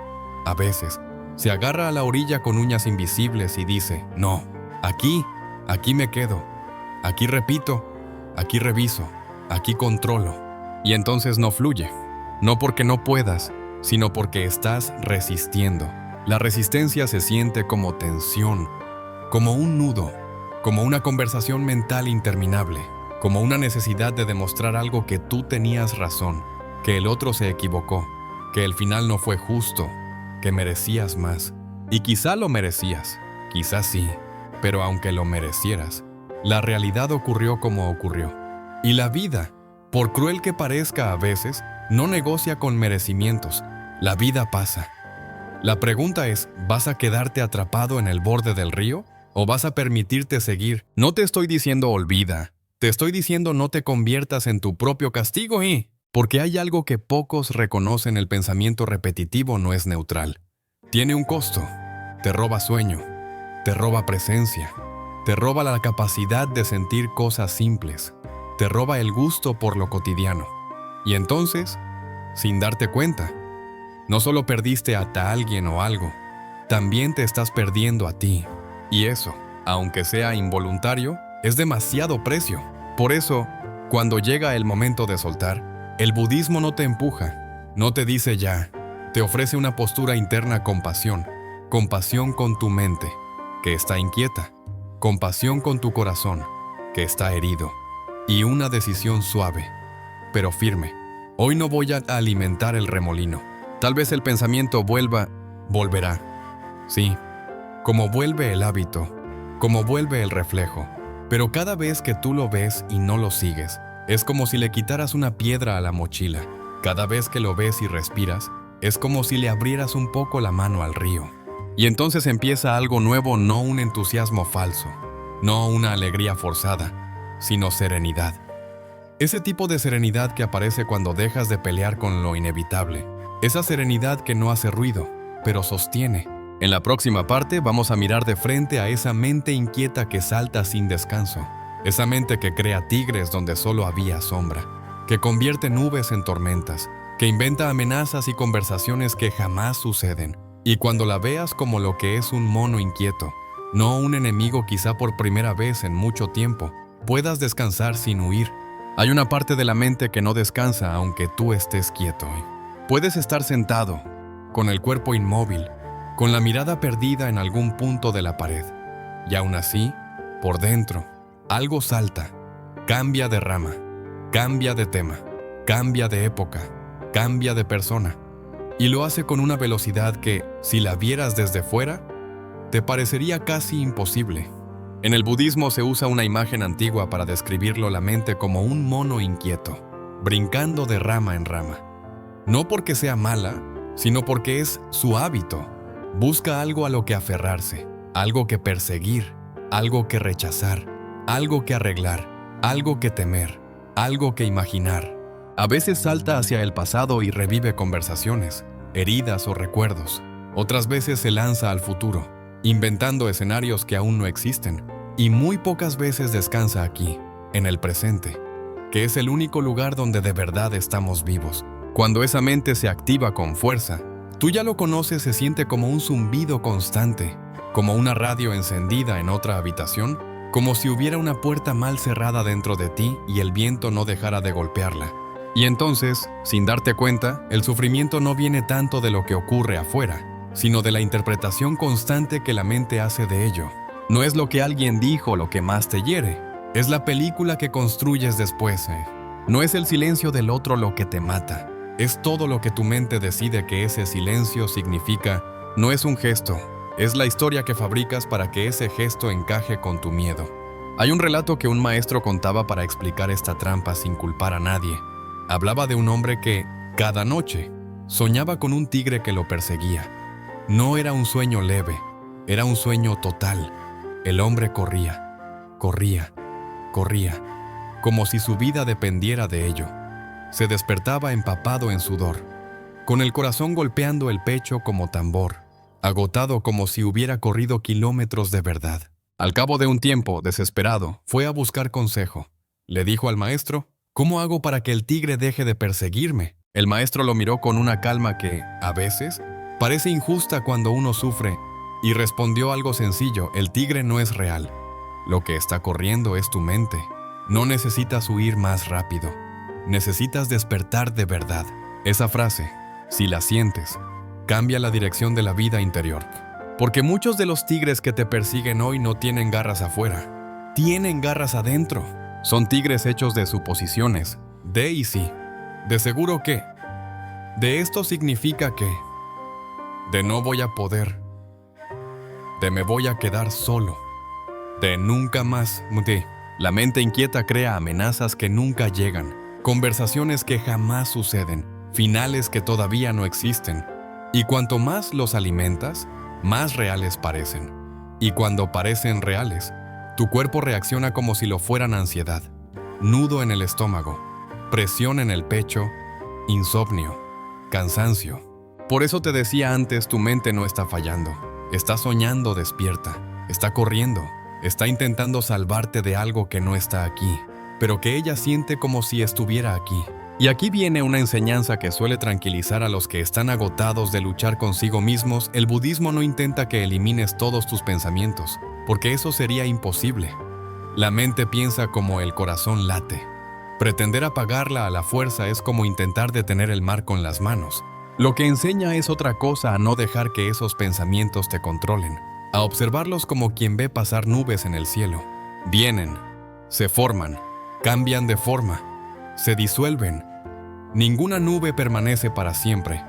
a veces, se agarra a la orilla con uñas invisibles y dice, no, aquí me quedo, aquí repito, aquí reviso, aquí controlo. Y entonces no fluye, no porque no puedas, sino porque estás resistiendo. La resistencia se siente como tensión, como un nudo, como una conversación mental interminable, como una necesidad de demostrar algo que tú tenías razón, que el otro se equivocó, que el final no fue justo, que merecías más. Y quizá lo merecías, quizá sí, pero aunque lo merecieras, la realidad ocurrió como ocurrió. Y la vida, por cruel que parezca a veces, no negocia con merecimientos. La vida pasa. La pregunta es, ¿vas a quedarte atrapado en el borde del río? ¿O vas a permitirte seguir? No te estoy diciendo olvida. Te estoy diciendo no te conviertas en tu propio castigo porque hay algo que pocos reconocen: el pensamiento repetitivo no es neutral. Tiene un costo. Te roba sueño. Te roba presencia. Te roba la capacidad de sentir cosas simples. Te roba el gusto por lo cotidiano. Y entonces, sin darte cuenta, no solo perdiste a alguien o algo, también te estás perdiendo a ti. Y eso, aunque sea involuntario, es demasiado precio. Por eso, cuando llega el momento de soltar, el budismo no te empuja, no te dice ya, te ofrece una postura interna: compasión con tu mente, que está inquieta, compasión con tu corazón, que está herido, y una decisión suave, pero firme. Hoy no voy a alimentar el remolino. Tal vez el pensamiento volverá. Sí, como vuelve el hábito, como vuelve el reflejo. Pero cada vez que tú lo ves y no lo sigues, es como si le quitaras una piedra a la mochila. Cada vez que lo ves y respiras, es como si le abrieras un poco la mano al río. Y entonces empieza algo nuevo, no un entusiasmo falso, no una alegría forzada, sino serenidad. Ese tipo de serenidad que aparece cuando dejas de pelear con lo inevitable. Esa serenidad que no hace ruido, pero sostiene. En la próxima parte vamos a mirar de frente a esa mente inquieta que salta sin descanso. Esa mente que crea tigres donde solo había sombra, que convierte nubes en tormentas, que inventa amenazas y conversaciones que jamás suceden. Y cuando la veas como lo que es: un mono inquieto, no un enemigo, quizá por primera vez en mucho tiempo, puedas descansar sin huir. Hay una parte de la mente que no descansa aunque tú estés quieto. Puedes estar sentado, con el cuerpo inmóvil, con la mirada perdida en algún punto de la pared. Y aún así, por dentro, algo salta, cambia de rama, cambia de tema, cambia de época, cambia de persona. Y lo hace con una velocidad que, si la vieras desde fuera, te parecería casi imposible. En el budismo se usa una imagen antigua para describirlo: la mente como un mono inquieto, brincando de rama en rama. No porque sea mala, sino porque es su hábito. Busca algo a lo que aferrarse, algo que perseguir, algo que rechazar, algo que arreglar, algo que temer, algo que imaginar. A veces salta hacia el pasado y revive conversaciones, heridas o recuerdos. Otras veces se lanza al futuro, inventando escenarios que aún no existen. Y muy pocas veces descansa aquí, en el presente, que es el único lugar donde de verdad estamos vivos. Cuando esa mente se activa con fuerza, tú ya lo conoces, se siente como un zumbido constante, como una radio encendida en otra habitación, como si hubiera una puerta mal cerrada dentro de ti y el viento no dejara de golpearla. Y entonces, sin darte cuenta, el sufrimiento no viene tanto de lo que ocurre afuera, sino de la interpretación constante que la mente hace de ello. No es lo que alguien dijo lo que más te hiere, es la película que construyes después. No es el silencio del otro lo que te mata, es todo lo que tu mente decide que ese silencio significa. No es un gesto, es la historia que fabricas para que ese gesto encaje con tu miedo. Hay un relato que un maestro contaba para explicar esta trampa sin culpar a nadie. Hablaba de un hombre que, cada noche, soñaba con un tigre que lo perseguía. No era un sueño leve, era un sueño total. El hombre corría, corría, corría, como si su vida dependiera de ello. Se despertaba empapado en sudor, con el corazón golpeando el pecho como tambor, agotado como si hubiera corrido kilómetros de verdad. Al cabo de un tiempo, desesperado, fue a buscar consejo. Le dijo al maestro: ¿cómo hago para que el tigre deje de perseguirme? El maestro lo miró con una calma que, a veces, parece injusta cuando uno sufre, y respondió algo sencillo: el tigre no es real. Lo que está corriendo es tu mente. No necesitas huir más rápido. Necesitas despertar de verdad. Esa frase, si la sientes, cambia la dirección de la vida interior. Porque muchos de los tigres que te persiguen hoy no tienen garras afuera. Tienen garras adentro. Son tigres hechos de suposiciones, de y sí. De seguro que. De esto significa que. De no voy a poder. De me voy a quedar solo. De nunca más. La mente inquieta crea amenazas que nunca llegan, conversaciones que jamás suceden, finales que todavía no existen. Y cuanto más los alimentas, más reales parecen. Y cuando parecen reales, tu cuerpo reacciona como si lo fueran ansiedad, nudo en el estómago, presión en el pecho, insomnio, cansancio. Por eso te decía antes, tu mente no está fallando. Está soñando despierta, está corriendo, está intentando salvarte de algo que no está aquí, pero que ella siente como si estuviera aquí. Y aquí viene una enseñanza que suele tranquilizar a los que están agotados de luchar consigo mismos. El budismo no intenta que elimines todos tus pensamientos, porque eso sería imposible. La mente piensa como el corazón late. Pretender apagarla a la fuerza es como intentar detener el mar con las manos. Lo que enseña es otra cosa: a no dejar que esos pensamientos te controlen, a observarlos como quien ve pasar nubes en el cielo. Vienen, se forman, cambian de forma, se disuelven. Ninguna nube permanece para siempre,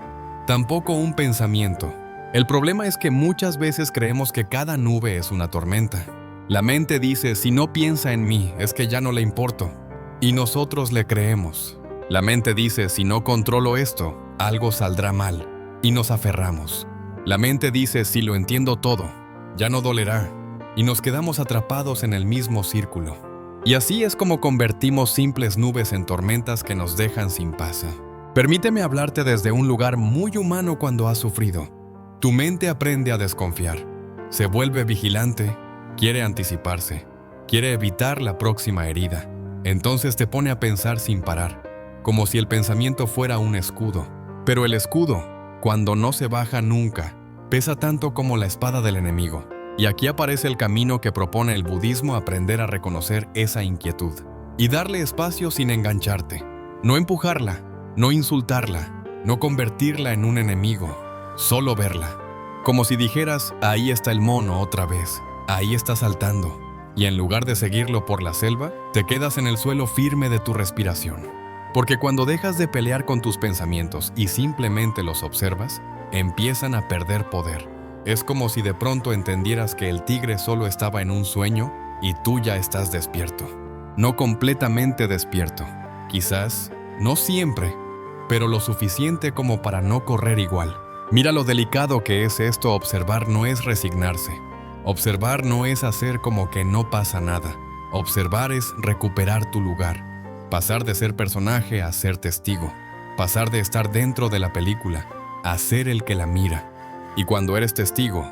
tampoco un pensamiento. El problema es que muchas veces creemos que cada nube es una tormenta. La mente dice: si no piensa en mí, es que ya no le importo. Y nosotros le creemos. La mente dice: si no controlo esto, algo saldrá mal. Y nos aferramos. La mente dice: si lo entiendo todo, ya no dolerá. Y nos quedamos atrapados en el mismo círculo. Y así es como convertimos simples nubes en tormentas que nos dejan sin paz. Permíteme hablarte desde un lugar muy humano. Cuando has sufrido, tu mente aprende a desconfiar. Se vuelve vigilante, quiere anticiparse, quiere evitar la próxima herida. Entonces te pone a pensar sin parar, como si el pensamiento fuera un escudo. Pero el escudo, cuando no se baja nunca, pesa tanto como la espada del enemigo. Y aquí aparece el camino que propone el budismo: aprender a reconocer esa inquietud y darle espacio sin engancharte. No empujarla, no insultarla, no convertirla en un enemigo, solo verla. Como si dijeras: ahí está el mono otra vez, ahí está saltando. Y en lugar de seguirlo por la selva, te quedas en el suelo firme de tu respiración. Porque cuando dejas de pelear con tus pensamientos y simplemente los observas, empiezan a perder poder. Es como si de pronto entendieras que el tigre solo estaba en un sueño y tú ya estás despierto. No completamente despierto, quizás, no siempre, pero lo suficiente como para no correr igual. Mira lo delicado que es esto. Observar no es resignarse. Observar no es hacer como que no pasa nada. Observar es recuperar tu lugar. Pasar de ser personaje a ser testigo. Pasar de estar dentro de la película a ser el que la mira. Y cuando eres testigo,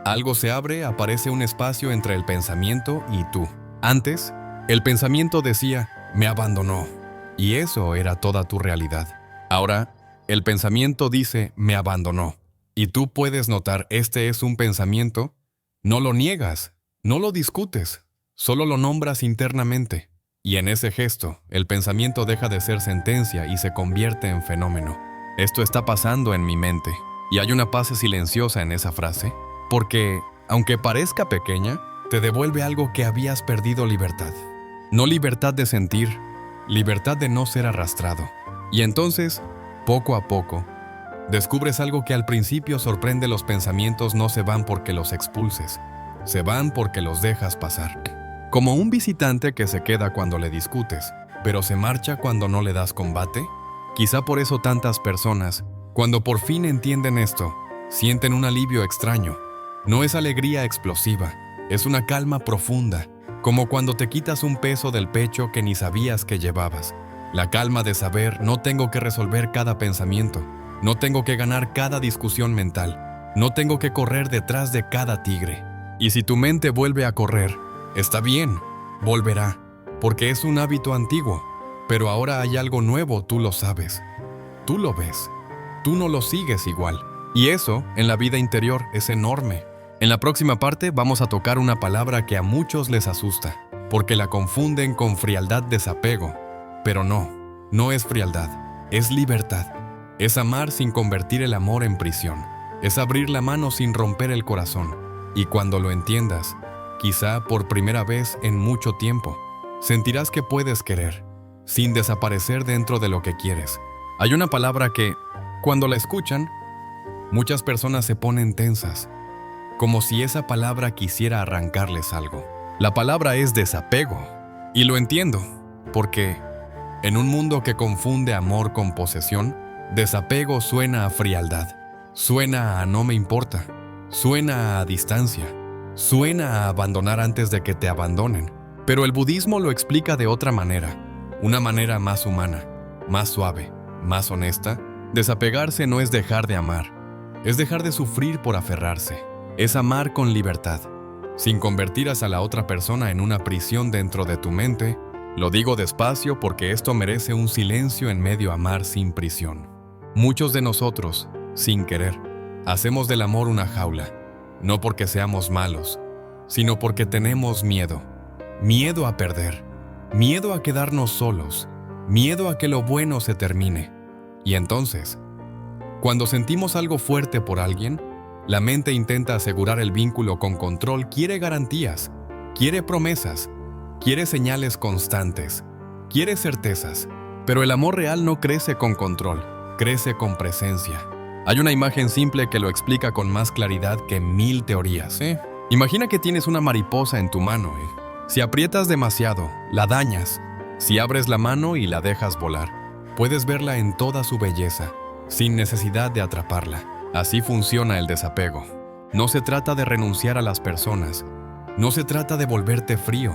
algo se abre, aparece un espacio entre el pensamiento y tú. Antes, el pensamiento decía: me abandonó. Y eso era toda tu realidad. Ahora, el pensamiento dice: me abandonó. Y tú puedes notar: este es un pensamiento. No lo niegas, no lo discutes, solo lo nombras internamente. Y en ese gesto, el pensamiento deja de ser sentencia y se convierte en fenómeno. Esto está pasando en mi mente. Y hay una paz silenciosa en esa frase, porque, aunque parezca pequeña, te devuelve algo que habías perdido: libertad. No libertad de sentir, libertad de no ser arrastrado. Y entonces, poco a poco, descubres algo que al principio sorprende: los pensamientos no se van porque los expulses, se van porque los dejas pasar. Como un visitante que se queda cuando le discutes, pero se marcha cuando no le das combate. Quizá por eso tantas personas, cuando por fin entienden esto, sienten un alivio extraño. No es alegría explosiva, es una calma profunda, como cuando te quitas un peso del pecho que ni sabías que llevabas. La calma de saber no tengo que resolver cada pensamiento, no tengo que ganar cada discusión mental, no tengo que correr detrás de cada tigre. Y si tu mente vuelve a correr, está bien, volverá, porque es un hábito antiguo, pero ahora hay algo nuevo, tú lo sabes. Tú lo ves, tú no lo sigues igual. Y eso, en la vida interior, es enorme. En la próxima parte vamos a tocar una palabra que a muchos les asusta, porque la confunden con frialdad, desapego. Pero no es frialdad, es libertad. Es amar sin convertir el amor en prisión. Es abrir la mano sin romper el corazón. Y cuando lo entiendas, quizá por primera vez en mucho tiempo, sentirás que puedes querer, sin desaparecer dentro de lo que quieres. Hay una palabra que, cuando la escuchan, muchas personas se ponen tensas, como si esa palabra quisiera arrancarles algo. La palabra es desapego. Y lo entiendo, porque en un mundo que confunde amor con posesión, desapego suena a frialdad, suena a no me importa, suena a distancia, suena a abandonar antes de que te abandonen. Pero el budismo lo explica de otra manera, una manera más humana, más suave, más honesta. Desapegarse no es dejar de amar, es dejar de sufrir por aferrarse, es amar con libertad, sin convertir a la otra persona en una prisión dentro de tu mente. Lo digo despacio porque esto merece un silencio en medio amar sin prisión. Muchos de nosotros, sin querer, hacemos del amor una jaula, no porque seamos malos, sino porque tenemos miedo. Miedo a perder, miedo a quedarnos solos, miedo a que lo bueno se termine. Y entonces, cuando sentimos algo fuerte por alguien, la mente intenta asegurar el vínculo con control, quiere garantías, quiere promesas, quiere señales constantes, quiere certezas. Pero el amor real no crece con control, crece con presencia. Hay una imagen simple que lo explica con más claridad que 1000 teorías. Imagina que tienes una mariposa en tu mano. Si aprietas demasiado, la dañas. Si abres la mano y la dejas volar, puedes verla en toda su belleza, sin necesidad de atraparla. Así funciona el desapego. No se trata de renunciar a las personas, no se trata de volverte frío.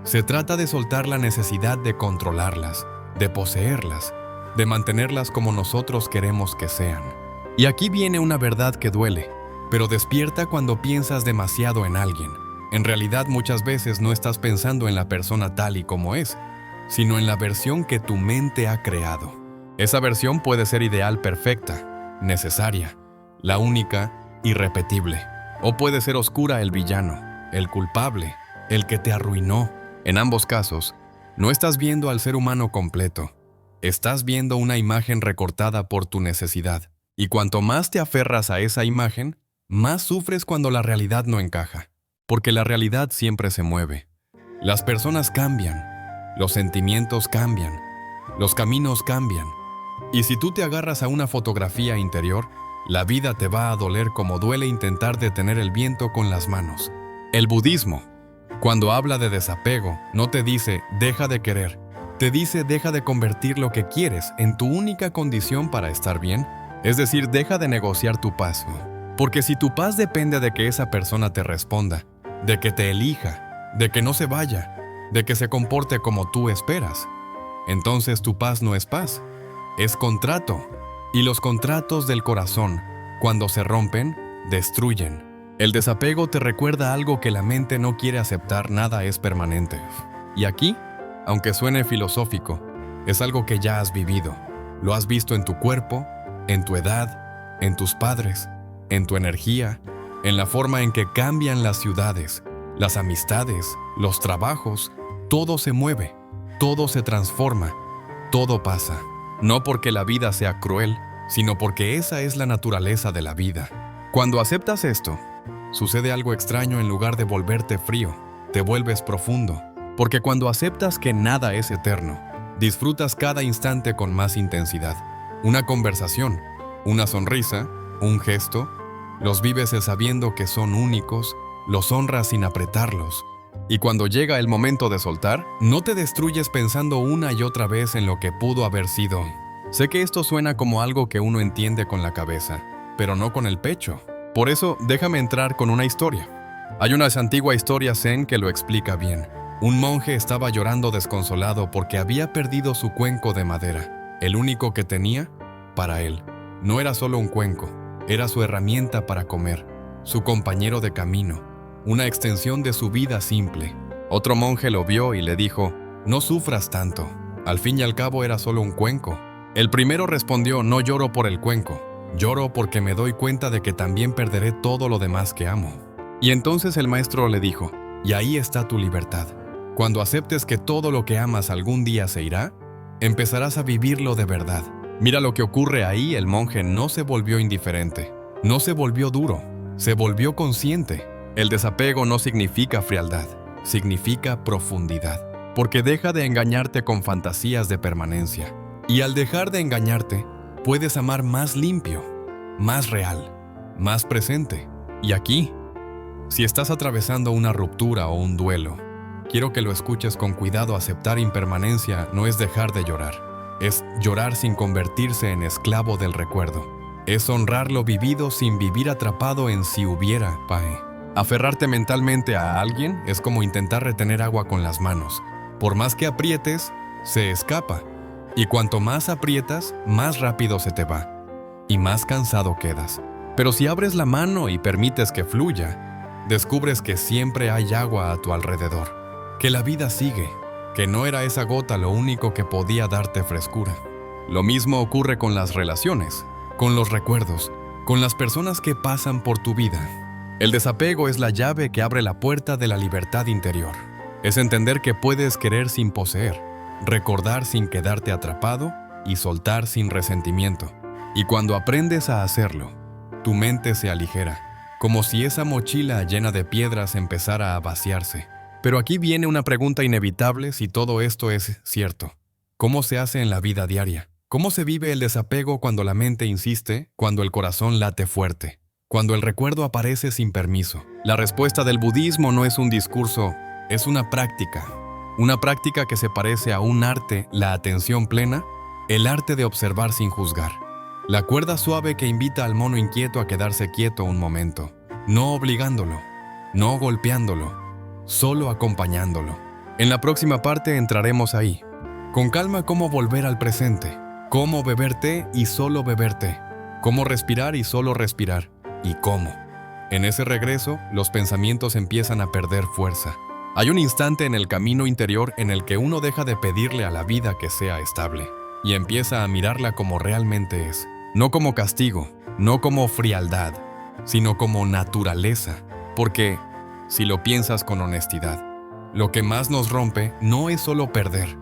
Se trata de soltar la necesidad de controlarlas, de poseerlas, de mantenerlas como nosotros queremos que sean. Y aquí viene una verdad que duele, pero despierta cuando piensas demasiado en alguien. En realidad muchas veces no estás pensando en la persona tal y como es, sino en la versión que tu mente ha creado. Esa versión puede ser ideal, perfecta, necesaria, la única, irrepetible. O puede ser oscura, el villano, el culpable, el que te arruinó. En ambos casos, no estás viendo al ser humano completo. Estás viendo una imagen recortada por tu necesidad. Y cuanto más te aferras a esa imagen, más sufres cuando la realidad no encaja. Porque la realidad siempre se mueve. Las personas cambian, los sentimientos cambian, los caminos cambian. Y si tú te agarras a una fotografía interior, la vida te va a doler como duele intentar detener el viento con las manos. El budismo, cuando habla de desapego, no te dice deja de querer, te dice deja de convertir lo que quieres en tu única condición para estar bien, es decir, deja de negociar tu paz. Porque si tu paz depende de que esa persona te responda, de que te elija, de que no se vaya, de que se comporte como tú esperas, entonces tu paz no es paz, es contrato. Y los contratos del corazón, cuando se rompen, destruyen. El desapego te recuerda algo que la mente no quiere aceptar, nada es permanente. Y aquí, aunque suene filosófico, es algo que ya has vivido. Lo has visto en tu cuerpo, en tu edad, en tus padres, en tu energía, en la forma en que cambian las ciudades, las amistades, los trabajos. Todo se mueve, todo se transforma, todo pasa. No porque la vida sea cruel, sino porque esa es la naturaleza de la vida. Cuando aceptas esto, sucede algo extraño. En lugar de volverte frío, te vuelves profundo. Porque cuando aceptas que nada es eterno, disfrutas cada instante con más intensidad. Una conversación, una sonrisa, un gesto, los vives sabiendo que son únicos, los honras sin apretarlos. Y cuando llega el momento de soltar, no te destruyes pensando una y otra vez en lo que pudo haber sido. Sé que esto suena como algo que uno entiende con la cabeza, pero no con el pecho. Por eso, déjame entrar con una historia. Hay una antigua historia zen que lo explica bien. Un monje estaba llorando desconsolado porque había perdido su cuenco de madera, el único que tenía para él. No era solo un cuenco, era su herramienta para comer, su compañero de camino, una extensión de su vida simple. Otro monje lo vio y le dijo: «No sufras tanto, al fin y al cabo era solo un cuenco». El primero respondió: «No lloro por el cuenco, lloro porque me doy cuenta de que también perderé todo lo demás que amo». Y entonces el maestro le dijo: «Y ahí está tu libertad. Cuando aceptes que todo lo que amas algún día se irá, empezarás a vivirlo de verdad». Mira lo que ocurre ahí. El monje no se volvió indiferente, no se volvió duro, se volvió consciente. El desapego no significa frialdad, significa profundidad, porque deja de engañarte con fantasías de permanencia. Y al dejar de engañarte, puedes amar más limpio, más real, más presente. Y aquí, si estás atravesando una ruptura o un duelo, quiero que lo escuches con cuidado. Aceptar impermanencia no es dejar de llorar. Es llorar sin convertirse en esclavo del recuerdo. Es honrar lo vivido sin vivir atrapado en si hubiera, pae. Aferrarte mentalmente a alguien es como intentar retener agua con las manos. Por más que aprietes, se escapa. Y cuanto más aprietas, más rápido se te va. Y más cansado quedas. Pero si abres la mano y permites que fluya, descubres que siempre hay agua a tu alrededor. Que la vida sigue. Que no era esa gota lo único que podía darte frescura. Lo mismo ocurre con las relaciones, con los recuerdos, con las personas que pasan por tu vida. El desapego es la llave que abre la puerta de la libertad interior. Es entender que puedes querer sin poseer, recordar sin quedarte atrapado y soltar sin resentimiento. Y cuando aprendes a hacerlo, tu mente se aligera, como si esa mochila llena de piedras empezara a vaciarse. Pero aquí viene una pregunta inevitable si todo esto es cierto. ¿Cómo se hace en la vida diaria? ¿Cómo se vive el desapego cuando la mente insiste, cuando el corazón late fuerte, cuando el recuerdo aparece sin permiso? La respuesta del budismo no es un discurso, es una práctica. Una práctica que se parece a un arte, la atención plena, el arte de observar sin juzgar. La cuerda suave que invita al mono inquieto a quedarse quieto un momento, no obligándolo, no golpeándolo, solo acompañándolo. En la próxima parte entraremos ahí. Con calma, cómo volver al presente, cómo beber té y solo beber té, cómo respirar y solo respirar, y cómo. En ese regreso, los pensamientos empiezan a perder fuerza. Hay un instante en el camino interior en el que uno deja de pedirle a la vida que sea estable y empieza a mirarla como realmente es. No como castigo, no como frialdad, sino como naturaleza. Porque si lo piensas con honestidad, lo que más nos rompe no es solo perder,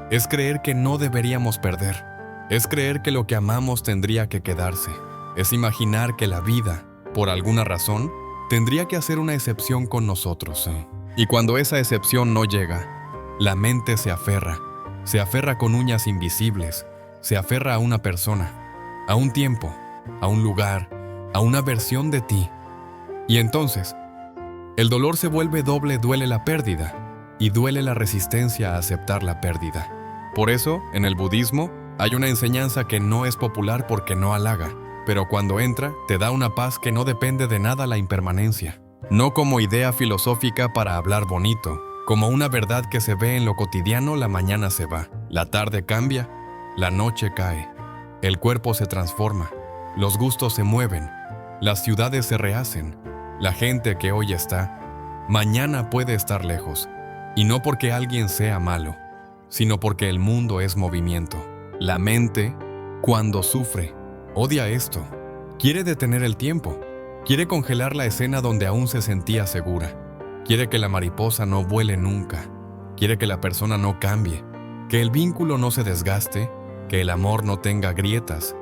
es creer que no deberíamos perder, es creer que lo que amamos tendría que quedarse, es imaginar que la vida, por alguna razón, tendría que hacer una excepción con nosotros. Y cuando esa excepción no llega, la mente se aferra con uñas invisibles, se aferra a una persona, a un tiempo, a un lugar, a una versión de ti. Y entonces, el dolor se vuelve doble. Duele la pérdida y duele la resistencia a aceptar la pérdida. Por eso, en el budismo, hay una enseñanza que no es popular porque no halaga, pero cuando entra, te da una paz que no depende de nada: la impermanencia. No como idea filosófica para hablar bonito, como una verdad que se ve en lo cotidiano. La mañana se va, la tarde cambia, la noche cae, el cuerpo se transforma, los gustos se mueven, las ciudades se rehacen. La gente que hoy está, mañana puede estar lejos. Y no porque alguien sea malo, sino porque el mundo es movimiento. La mente, cuando sufre, odia esto. Quiere detener el tiempo. Quiere congelar la escena donde aún se sentía segura. Quiere que la mariposa no vuele nunca. Quiere que la persona no cambie. Que el vínculo no se desgaste. Que el amor no tenga grietas.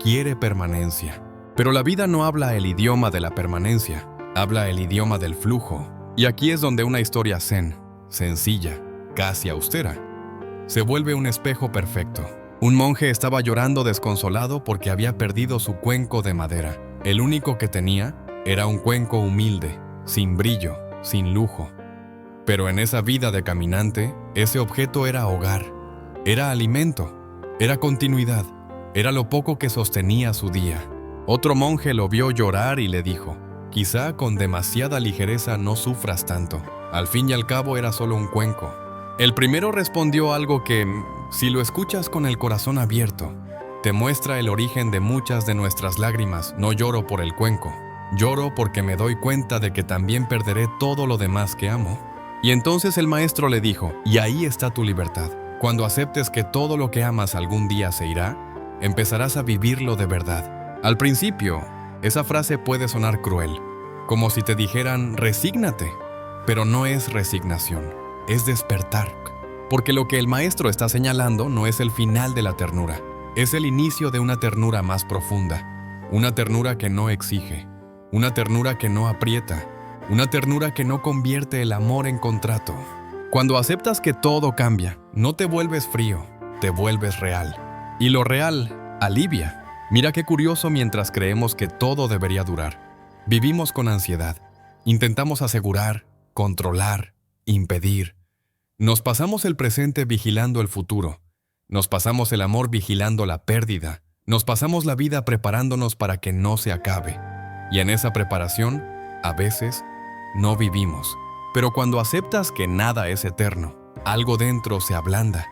Quiere permanencia. Pero la vida no habla el idioma de la permanencia. Habla el idioma del flujo. Y aquí es donde una historia zen, sencilla, casi austera, se vuelve un espejo perfecto. Un monje estaba llorando desconsolado porque había perdido su cuenco de madera. El único que tenía era un cuenco humilde, sin brillo, sin lujo. Pero en esa vida de caminante, ese objeto era hogar, era alimento, era continuidad, era lo poco que sostenía su día. Otro monje lo vio llorar y le dijo: quizá con demasiada ligereza no sufras tanto. Al fin y al cabo era solo un cuenco. El primero respondió algo que, si lo escuchas con el corazón abierto, te muestra el origen de muchas de nuestras lágrimas. No lloro por el cuenco. Lloro porque me doy cuenta de que también perderé todo lo demás que amo. Y entonces el maestro le dijo, y ahí está tu libertad. Cuando aceptes que todo lo que amas algún día se irá, empezarás a vivirlo de verdad. Al principio, esa frase puede sonar cruel, como si te dijeran, resígnate. Pero no es resignación, es despertar. Porque lo que el maestro está señalando no es el final de la ternura, es el inicio de una ternura más profunda. Una ternura que no exige, una ternura que no aprieta, una ternura que no convierte el amor en contrato. Cuando aceptas que todo cambia, no te vuelves frío, te vuelves real. Y lo real alivia. Mira qué curioso, mientras creemos que todo debería durar. Vivimos con ansiedad. Intentamos asegurar, controlar, impedir. Nos pasamos el presente vigilando el futuro. Nos pasamos el amor vigilando la pérdida. Nos pasamos la vida preparándonos para que no se acabe. Y en esa preparación, a veces, no vivimos. Pero cuando aceptas que nada es eterno, algo dentro se ablanda.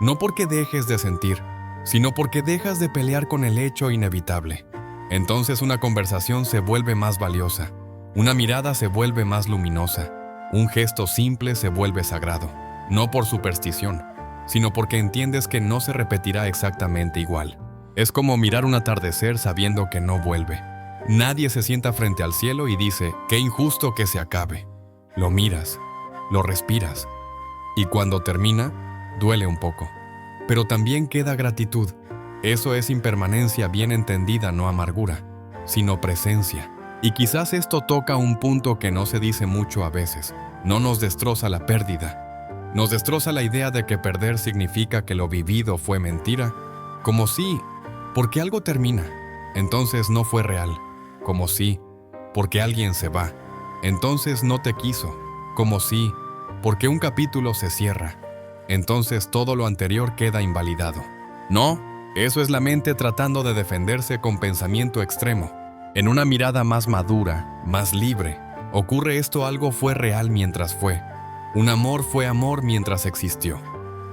No porque dejes de sentir, sino porque dejas de pelear con el hecho inevitable. Entonces una conversación se vuelve más valiosa, una mirada se vuelve más luminosa, un gesto simple se vuelve sagrado, no por superstición, sino porque entiendes que no se repetirá exactamente igual. Es como mirar un atardecer sabiendo que no vuelve. Nadie se sienta frente al cielo y dice, qué injusto que se acabe. Lo miras, lo respiras, y cuando termina, duele un poco. Pero también queda gratitud. Eso es impermanencia bien entendida, no amargura, sino presencia. Y quizás esto toca un punto que no se dice mucho a veces. No nos destroza la pérdida. Nos destroza la idea de que perder significa que lo vivido fue mentira. Como si, porque algo termina, entonces no fue real. Como si, porque alguien se va, entonces no te quiso. Como si, porque un capítulo se cierra, entonces todo lo anterior queda invalidado. No, eso es la mente tratando de defenderse con pensamiento extremo. En una mirada más madura, más libre, ocurre esto: algo fue real mientras fue. Un amor fue amor mientras existió.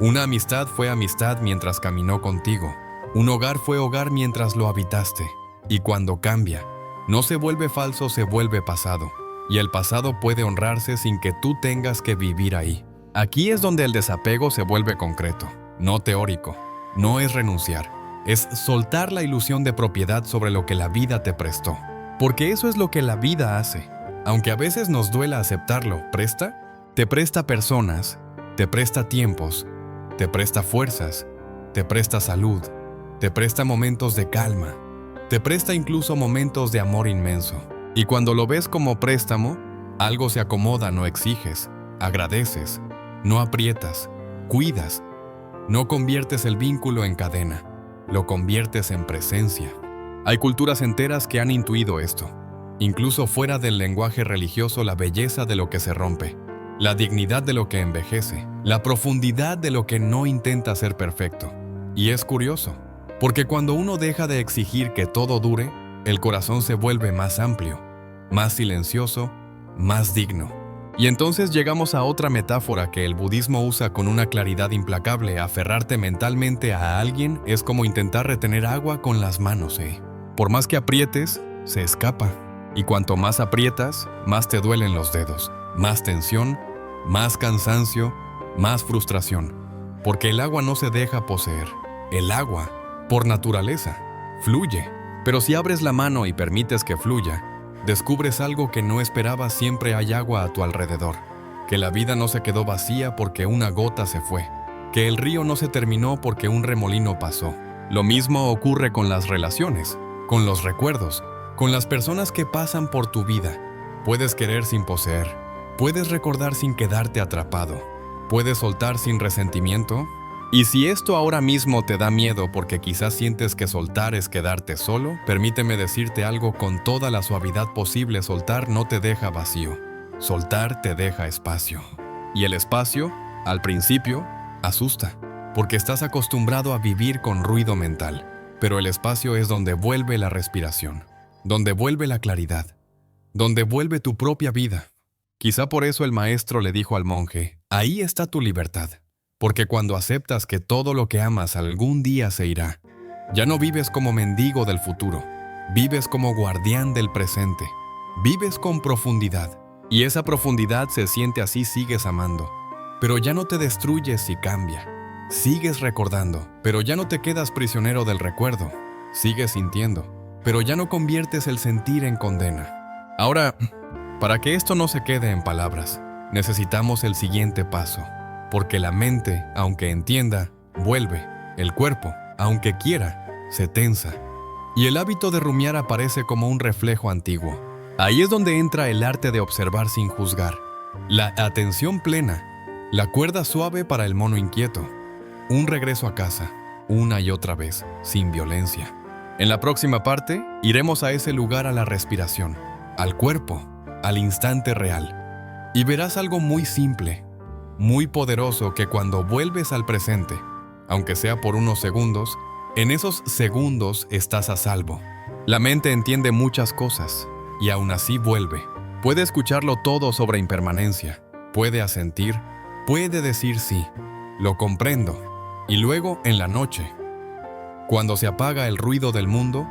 Una amistad fue amistad mientras caminó contigo. Un hogar fue hogar mientras lo habitaste. Y cuando cambia, no se vuelve falso, se vuelve pasado. Y el pasado puede honrarse sin que tú tengas que vivir ahí. Aquí es donde el desapego se vuelve concreto, no teórico. No es renunciar, es soltar la ilusión de propiedad sobre lo que la vida te prestó. Porque eso es lo que la vida hace. Aunque a veces nos duela aceptarlo, te presta personas, te presta tiempos, te presta fuerzas, te presta salud, te presta momentos de calma, te presta incluso momentos de amor inmenso. Y cuando lo ves como préstamo, algo se acomoda, no exiges, agradeces, no aprietas, cuidas, no conviertes el vínculo en cadena, lo conviertes en presencia. Hay culturas enteras que han intuido esto, incluso fuera del lenguaje religioso, la belleza de lo que se rompe, la dignidad de lo que envejece, la profundidad de lo que no intenta ser perfecto. Y es curioso, porque cuando uno deja de exigir que todo dure, el corazón se vuelve más amplio, más silencioso, más digno. Y entonces llegamos a otra metáfora que el budismo usa con una claridad implacable: aferrarte mentalmente a alguien es como intentar retener agua con las manos. Por más que aprietes, se escapa. Y cuanto más aprietas, más te duelen los dedos, más tensión, más cansancio, más frustración. Porque el agua no se deja poseer. El agua, por naturaleza, fluye. Pero si abres la mano y permites que fluya, descubres algo que no esperabas: siempre hay agua a tu alrededor. Que la vida no se quedó vacía porque una gota se fue. Que el río no se terminó porque un remolino pasó. Lo mismo ocurre con las relaciones, con los recuerdos, con las personas que pasan por tu vida. Puedes querer sin poseer. Puedes recordar sin quedarte atrapado. Puedes soltar sin resentimiento. Y si esto ahora mismo te da miedo porque quizás sientes que soltar es quedarte solo, permíteme decirte algo con toda la suavidad posible: soltar no te deja vacío. Soltar te deja espacio. Y el espacio, al principio, asusta, porque estás acostumbrado a vivir con ruido mental. Pero el espacio es donde vuelve la respiración, donde vuelve la claridad, donde vuelve tu propia vida. Quizá por eso el maestro le dijo al monje, ahí está tu libertad, porque cuando aceptas que todo lo que amas algún día se irá, ya no vives como mendigo del futuro, vives como guardián del presente, vives con profundidad, y esa profundidad se siente así sigues amando, pero ya no te destruyes y cambia. Sigues recordando, pero ya no te quedas prisionero del recuerdo. Sigues sintiendo, pero ya no conviertes el sentir en condena. Ahora, para que esto no se quede en palabras, necesitamos el siguiente paso, porque la mente, aunque entienda, vuelve. El cuerpo, aunque quiera, se tensa. Y el hábito de rumiar aparece como un reflejo antiguo. Ahí es donde entra el arte de observar sin juzgar. La atención plena, la cuerda suave para el mono inquieto. Un regreso a casa, una y otra vez, sin violencia. En la próxima parte, iremos a ese lugar, a la respiración, al cuerpo, al instante real. Y verás algo muy simple, muy poderoso, que cuando vuelves al presente, aunque sea por unos segundos, en esos segundos estás a salvo. La mente entiende muchas cosas, y aún así vuelve. Puede escucharlo todo sobre impermanencia, puede asentir, puede decir sí, lo comprendo. Y luego, en la noche, cuando se apaga el ruido del mundo,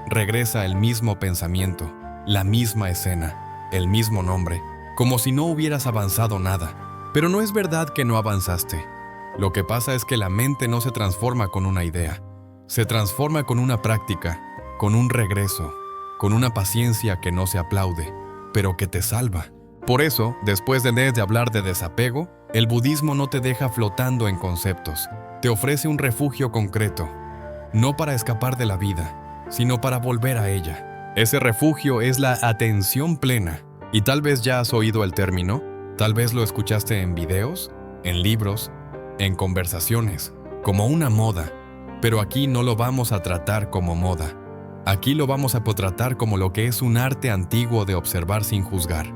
regresa el mismo pensamiento, la misma escena, el mismo nombre, como si no hubieras avanzado nada. Pero no es verdad que no avanzaste. Lo que pasa es que la mente no se transforma con una idea, se transforma con una práctica, con un regreso, con una paciencia que no se aplaude, pero que te salva. Por eso, después de hablar de desapego, el budismo no te deja flotando en conceptos. Te ofrece un refugio concreto, no para escapar de la vida, sino para volver a ella. Ese refugio es la atención plena. Y tal vez ya has oído el término, tal vez lo escuchaste en videos, en libros, en conversaciones, como una moda. Pero aquí no lo vamos a tratar como moda. Aquí lo vamos a tratar como lo que es un arte antiguo de observar sin juzgar.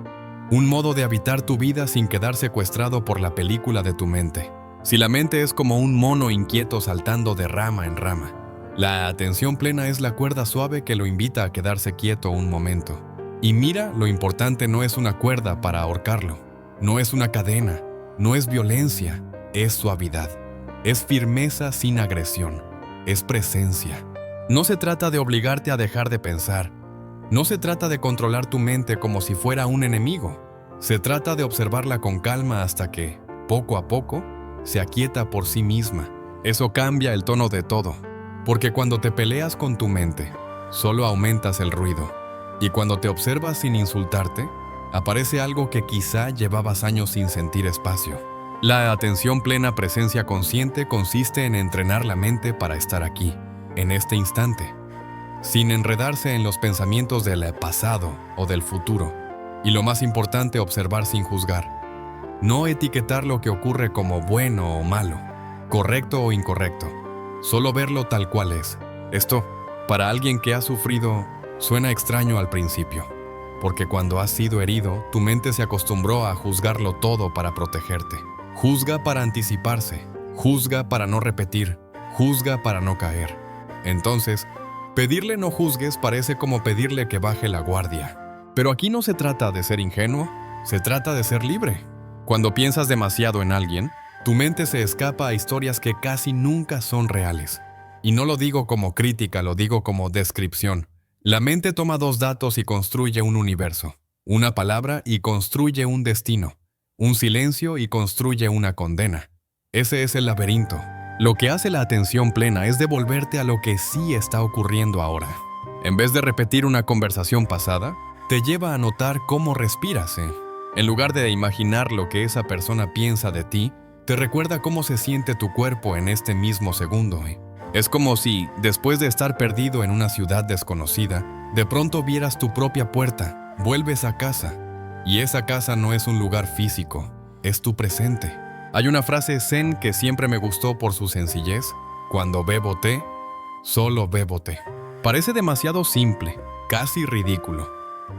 Un modo de habitar tu vida sin quedar secuestrado por la película de tu mente. Si la mente es como un mono inquieto saltando de rama en rama, la atención plena es la cuerda suave que lo invita a quedarse quieto un momento. Y mira, lo importante no es una cuerda para ahorcarlo, no es una cadena, no es violencia, es suavidad, es firmeza sin agresión, es presencia. No se trata de obligarte a dejar de pensar, no se trata de controlar tu mente como si fuera un enemigo, se trata de observarla con calma hasta que, poco a poco, se aquieta por sí misma. Eso cambia el tono de todo, porque cuando te peleas con tu mente, solo aumentas el ruido. Y cuando te observas sin insultarte, aparece algo que quizá llevabas años sin sentir espacio. La atención plena presencia consciente consiste en entrenar la mente para estar aquí, en este instante, sin enredarse en los pensamientos del pasado o del futuro. Y lo más importante, observar sin juzgar. No etiquetar lo que ocurre como bueno o malo, correcto o incorrecto. Solo verlo tal cual es. Esto, para alguien que ha sufrido, suena extraño al principio, porque cuando has sido herido, tu mente se acostumbró a juzgarlo todo para protegerte. Juzga para anticiparse, juzga para no repetir, juzga para no caer. Entonces, pedirle no juzgues parece como pedirle que baje la guardia. Pero aquí no se trata de ser ingenuo, se trata de ser libre. Cuando piensas demasiado en alguien, tu mente se escapa a historias que casi nunca son reales. Y no lo digo como crítica, lo digo como descripción. La mente toma dos datos y construye un universo, una palabra y construye un destino, un silencio y construye una condena. Ese es el laberinto. Lo que hace la atención plena es devolverte a lo que sí está ocurriendo ahora. En vez de repetir una conversación pasada, te lleva a notar cómo respiras. En lugar de imaginar lo que esa persona piensa de ti, te recuerda cómo se siente tu cuerpo en este mismo segundo. Es como si, después de estar perdido en una ciudad desconocida, de pronto vieras tu propia puerta, vuelves a casa. Y esa casa no es un lugar físico, es tu presente. Hay una frase zen que siempre me gustó por su sencillez: cuando bebo té, solo bebo té. Parece demasiado simple, casi ridículo.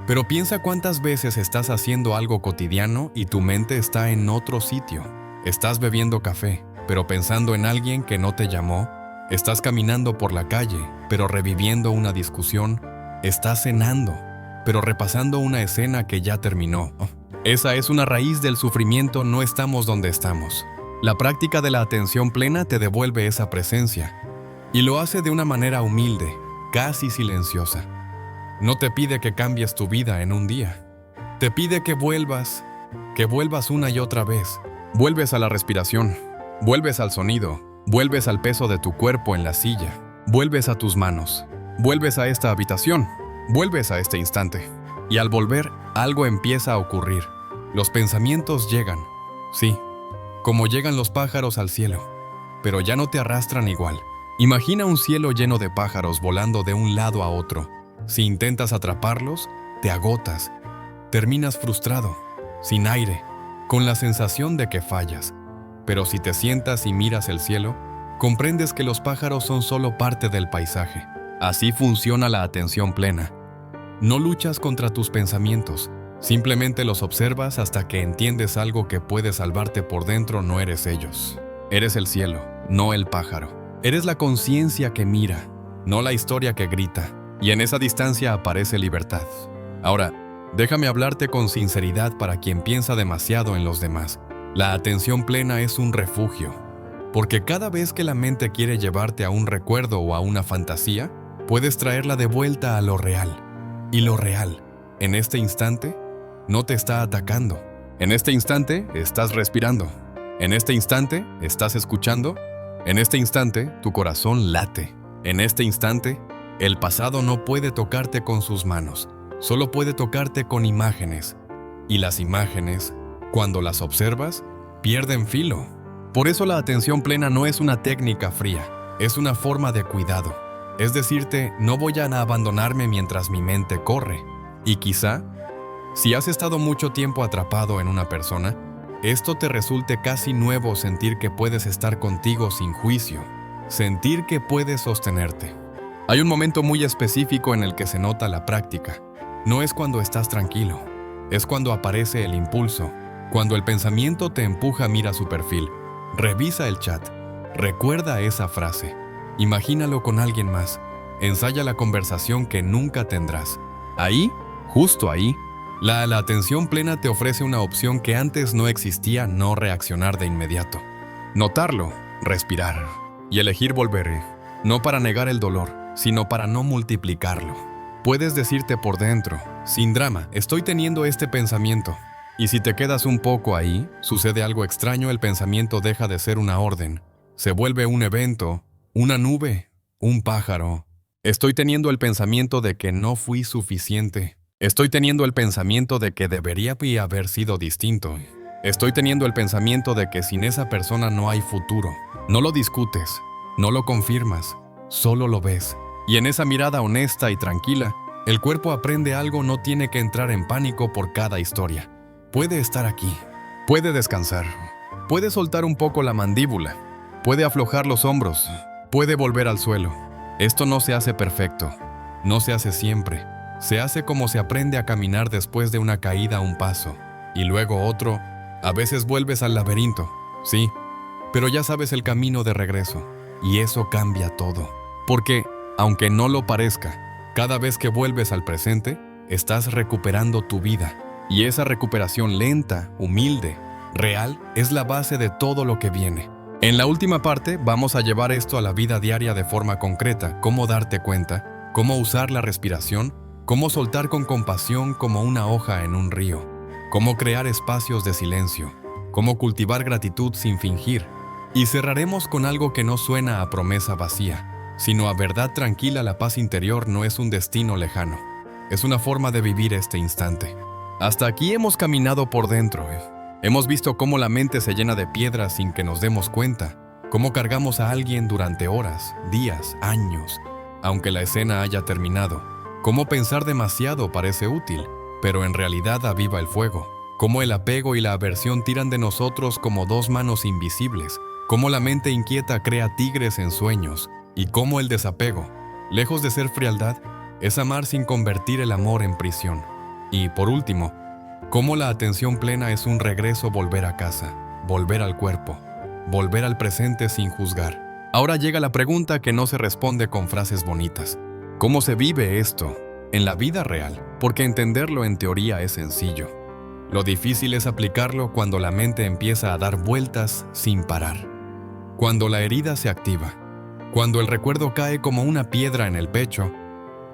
Pero piensa cuántas veces estás haciendo algo cotidiano y tu mente está en otro sitio. Estás bebiendo café, pero pensando en alguien que no te llamó. Estás caminando por la calle, pero reviviendo una discusión. Estás cenando, pero repasando una escena que ya terminó. Esa es una raíz del sufrimiento, no estamos donde estamos. La práctica de la atención plena te devuelve esa presencia, y lo hace de una manera humilde, casi silenciosa. No te pide que cambies tu vida en un día. Te pide que vuelvas una y otra vez. Vuelves a la respiración, vuelves al sonido, vuelves al peso de tu cuerpo en la silla, vuelves a tus manos, vuelves a esta habitación, vuelves a este instante. Y al volver, algo empieza a ocurrir. Los pensamientos llegan, sí, como llegan los pájaros al cielo, pero ya no te arrastran igual. Imagina un cielo lleno de pájaros volando de un lado a otro. Si intentas atraparlos, te agotas, terminas frustrado, sin aire, con la sensación de que fallas. Pero si te sientas y miras el cielo, comprendes que los pájaros son solo parte del paisaje. Así funciona la atención plena. No luchas contra tus pensamientos, simplemente los observas hasta que entiendes algo que puede salvarte por dentro. No eres ellos. Eres el cielo, no el pájaro. Eres la conciencia que mira, no la historia que grita. Y en esa distancia aparece libertad. Ahora, déjame hablarte con sinceridad para quien piensa demasiado en los demás. La atención plena es un refugio, porque cada vez que la mente quiere llevarte a un recuerdo o a una fantasía, puedes traerla de vuelta a lo real. Y lo real, en este instante, no te está atacando. En este instante, estás respirando. En este instante, estás escuchando. En este instante, tu corazón late. En este instante, el pasado no puede tocarte con sus manos, solo puede tocarte con imágenes. Y las imágenes, cuando las observas, pierden filo. Por eso la atención plena no es una técnica fría, es una forma de cuidado. Es decirte, no voy a abandonarme mientras mi mente corre. Y quizá, si has estado mucho tiempo atrapado en una persona, esto te resulte casi nuevo, sentir que puedes estar contigo sin juicio, sentir que puedes sostenerte. Hay un momento muy específico en el que se nota la práctica. No es cuando estás tranquilo, es cuando aparece el impulso, cuando el pensamiento te empuja. Mira su perfil, revisa el chat, recuerda esa frase, imagínalo con alguien más, ensaya la conversación que nunca tendrás. Ahí, justo ahí, la atención plena te ofrece una opción que antes no existía: no reaccionar de inmediato. Notarlo, respirar y elegir volver, no para negar el dolor, sino para no multiplicarlo. Puedes decirte por dentro, sin drama, estoy teniendo este pensamiento. Y si te quedas un poco ahí, sucede algo extraño. El pensamiento deja de ser una orden, se vuelve un evento, una nube, un pájaro. Estoy teniendo el pensamiento de que no fui suficiente. Estoy teniendo el pensamiento de que debería haber sido distinto. Estoy teniendo el pensamiento de que sin esa persona no hay futuro. No lo discutes, no lo confirmas, solo lo ves. Y en esa mirada honesta y tranquila, el cuerpo aprende algo: no tiene que entrar en pánico por cada historia. Puede estar aquí, puede descansar, puede soltar un poco la mandíbula, puede aflojar los hombros, puede volver al suelo. Esto no se hace perfecto, no se hace siempre. Se hace como se aprende a caminar después de una caída, un paso, y luego otro. A veces vuelves al laberinto, sí, pero ya sabes el camino de regreso, y eso cambia todo. Porque, aunque no lo parezca, cada vez que vuelves al presente, estás recuperando tu vida. Y esa recuperación lenta, humilde, real, es la base de todo lo que viene. En la última parte, vamos a llevar esto a la vida diaria de forma concreta: cómo darte cuenta, cómo usar la respiración, cómo soltar con compasión como una hoja en un río, cómo crear espacios de silencio, cómo cultivar gratitud sin fingir. Y cerraremos con algo que no suena a promesa vacía, sino a verdad tranquila. La paz interior no es un destino lejano, es una forma de vivir este instante. Hasta aquí hemos caminado por dentro. Hemos visto cómo la mente se llena de piedras sin que nos demos cuenta, cómo cargamos a alguien durante horas, días, años, aunque la escena haya terminado, cómo pensar demasiado parece útil, pero en realidad aviva el fuego, cómo el apego y la aversión tiran de nosotros como dos manos invisibles, cómo la mente inquieta crea tigres en sueños, y cómo el desapego, lejos de ser frialdad, es amar sin convertir el amor en prisión. Y, por último, cómo la atención plena es un regreso: volver a casa, volver al cuerpo, volver al presente sin juzgar. Ahora llega la pregunta que no se responde con frases bonitas. ¿Cómo se vive esto en la vida real? porque entenderlo en teoría es sencillo. Lo difícil es aplicarlo cuando la mente empieza a dar vueltas sin parar. Cuando la herida se activa, cuando el recuerdo cae como una piedra en el pecho,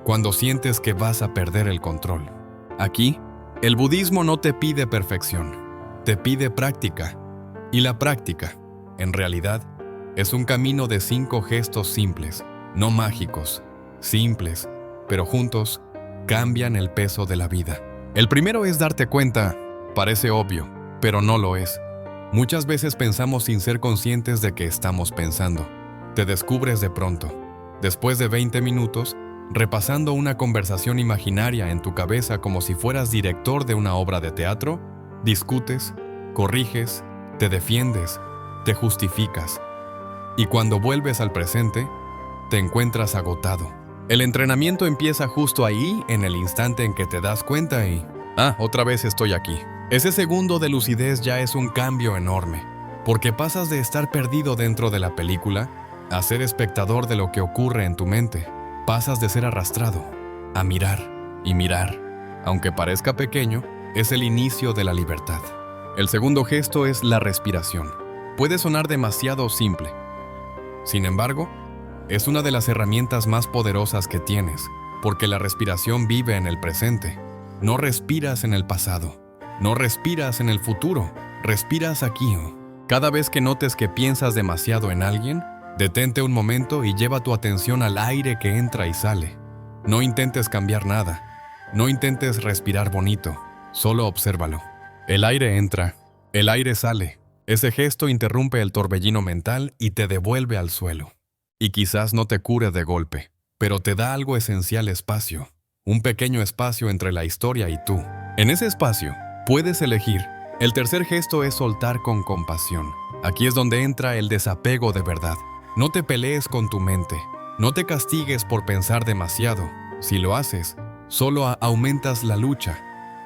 cuando sientes que vas a perder el control. Aquí, el budismo no te pide perfección, te pide práctica. Y la práctica, en realidad, es un camino de 5 gestos simples, no mágicos, simples, pero juntos cambian el peso de la vida. El primero es darte cuenta. Parece obvio, pero no lo es. Muchas veces pensamos sin ser conscientes de que estamos pensando. Te descubres de pronto, después de 20 minutos, repasando una conversación imaginaria en tu cabeza como si fueras director de una obra de teatro, discutes, corriges, te defiendes, te justificas. Y cuando vuelves al presente, te encuentras agotado. El entrenamiento empieza justo ahí, en el instante en que te das cuenta y... otra vez estoy aquí. Ese segundo de lucidez ya es un cambio enorme, porque pasas de estar perdido dentro de la película a ser espectador de lo que ocurre en tu mente. Pasas de ser arrastrado a mirar y mirar. Aunque parezca pequeño, es el inicio de la libertad. El segundo gesto es la respiración. Puede sonar demasiado simple. Sin embargo, es una de las herramientas más poderosas que tienes, porque la respiración vive en el presente. No respiras en el pasado. No respiras en el futuro, respiras aquí. Cada vez que notes que piensas demasiado en alguien, detente un momento y lleva tu atención al aire que entra y sale. No intentes cambiar nada, no intentes respirar bonito, solo obsérvalo. El aire entra, el aire sale. Ese gesto interrumpe el torbellino mental y te devuelve al suelo. Y quizás no te cure de golpe, pero te da algo esencial: espacio. Un pequeño espacio entre la historia y tú. En ese espacio, puedes elegir. El tercer gesto es soltar con compasión. Aquí es donde entra el desapego de verdad. No te pelees con tu mente. No te castigues por pensar demasiado. Si lo haces, solo aumentas la lucha.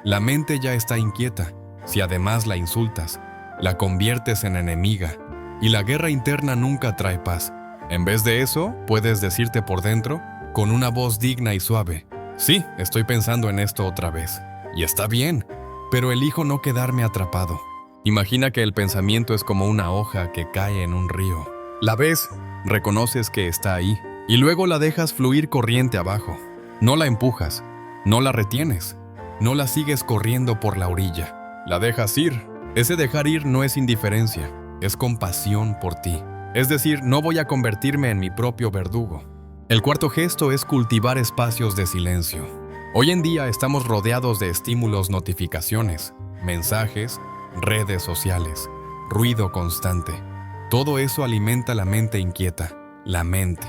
La mente ya está inquieta. Si además la insultas, la conviertes en enemiga. Y la guerra interna nunca trae paz. En vez de eso, puedes decirte por dentro, con una voz digna y suave: sí, estoy pensando en esto otra vez. Y está bien. Pero elijo no quedarme atrapado. Imagina que el pensamiento es como una hoja que cae en un río. La ves, reconoces que está ahí, y luego la dejas fluir corriente abajo. No la empujas, no la retienes, no la sigues corriendo por la orilla. La dejas ir. Ese dejar ir no es indiferencia, es compasión por ti. Es decir, no voy a convertirme en mi propio verdugo. El cuarto gesto es cultivar espacios de silencio. Hoy en día estamos rodeados de estímulos, notificaciones, mensajes, redes sociales, ruido constante. Todo eso alimenta la mente inquieta. La mente,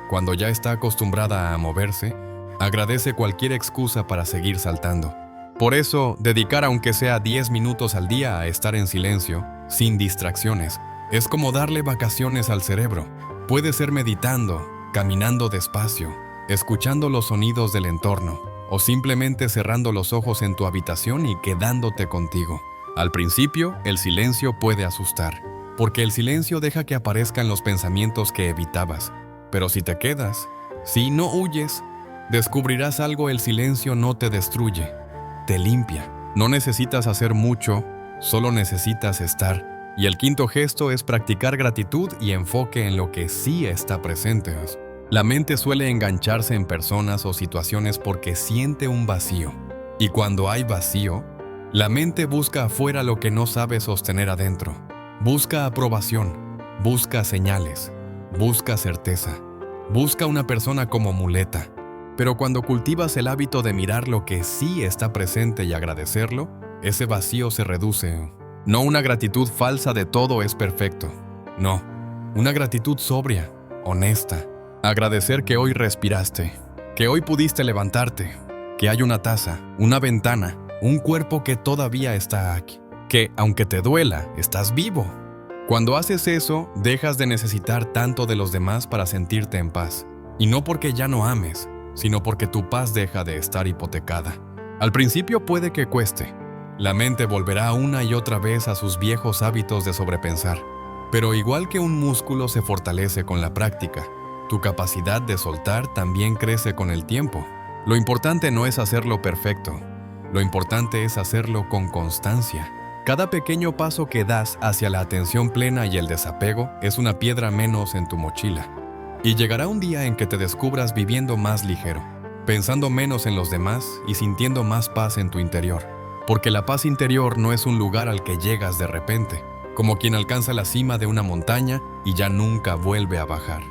cuando ya está acostumbrada a moverse, agradece cualquier excusa para seguir saltando. Por eso, dedicar aunque sea 10 minutos al día a estar en silencio, sin distracciones, es como darle vacaciones al cerebro. Puede ser meditando, caminando despacio, escuchando los sonidos del entorno, o simplemente cerrando los ojos en tu habitación y quedándote contigo. Al principio, el silencio puede asustar, porque el silencio deja que aparezcan los pensamientos que evitabas. Pero si te quedas, si no huyes, descubrirás algo: el silencio no te destruye, te limpia. No necesitas hacer mucho, solo necesitas estar. Y el quinto gesto es practicar gratitud y enfoque en lo que sí está presente. La mente suele engancharse en personas o situaciones porque siente un vacío. Y cuando hay vacío, la mente busca afuera lo que no sabe sostener adentro. Busca aprobación, busca señales, busca certeza, busca una persona como muleta. Pero cuando cultivas el hábito de mirar lo que sí está presente y agradecerlo, ese vacío se reduce. No una gratitud falsa de todo es perfecto. No, una gratitud sobria, honesta. Agradecer que hoy respiraste, que hoy pudiste levantarte, que hay una taza, una ventana, un cuerpo que todavía está aquí, que, aunque te duela, estás vivo. Cuando haces eso, dejas de necesitar tanto de los demás para sentirte en paz. Y no porque ya no ames, sino porque tu paz deja de estar hipotecada. Al principio puede que cueste. La mente volverá una y otra vez a sus viejos hábitos de sobrepensar. Pero igual que un músculo se fortalece con la práctica, tu capacidad de soltar también crece con el tiempo. Lo importante no es hacerlo perfecto, lo importante es hacerlo con constancia. Cada pequeño paso que das hacia la atención plena y el desapego es una piedra menos en tu mochila. Y llegará un día en que te descubras viviendo más ligero, pensando menos en los demás y sintiendo más paz en tu interior. Porque la paz interior no es un lugar al que llegas de repente, como quien alcanza la cima de una montaña y ya nunca vuelve a bajar.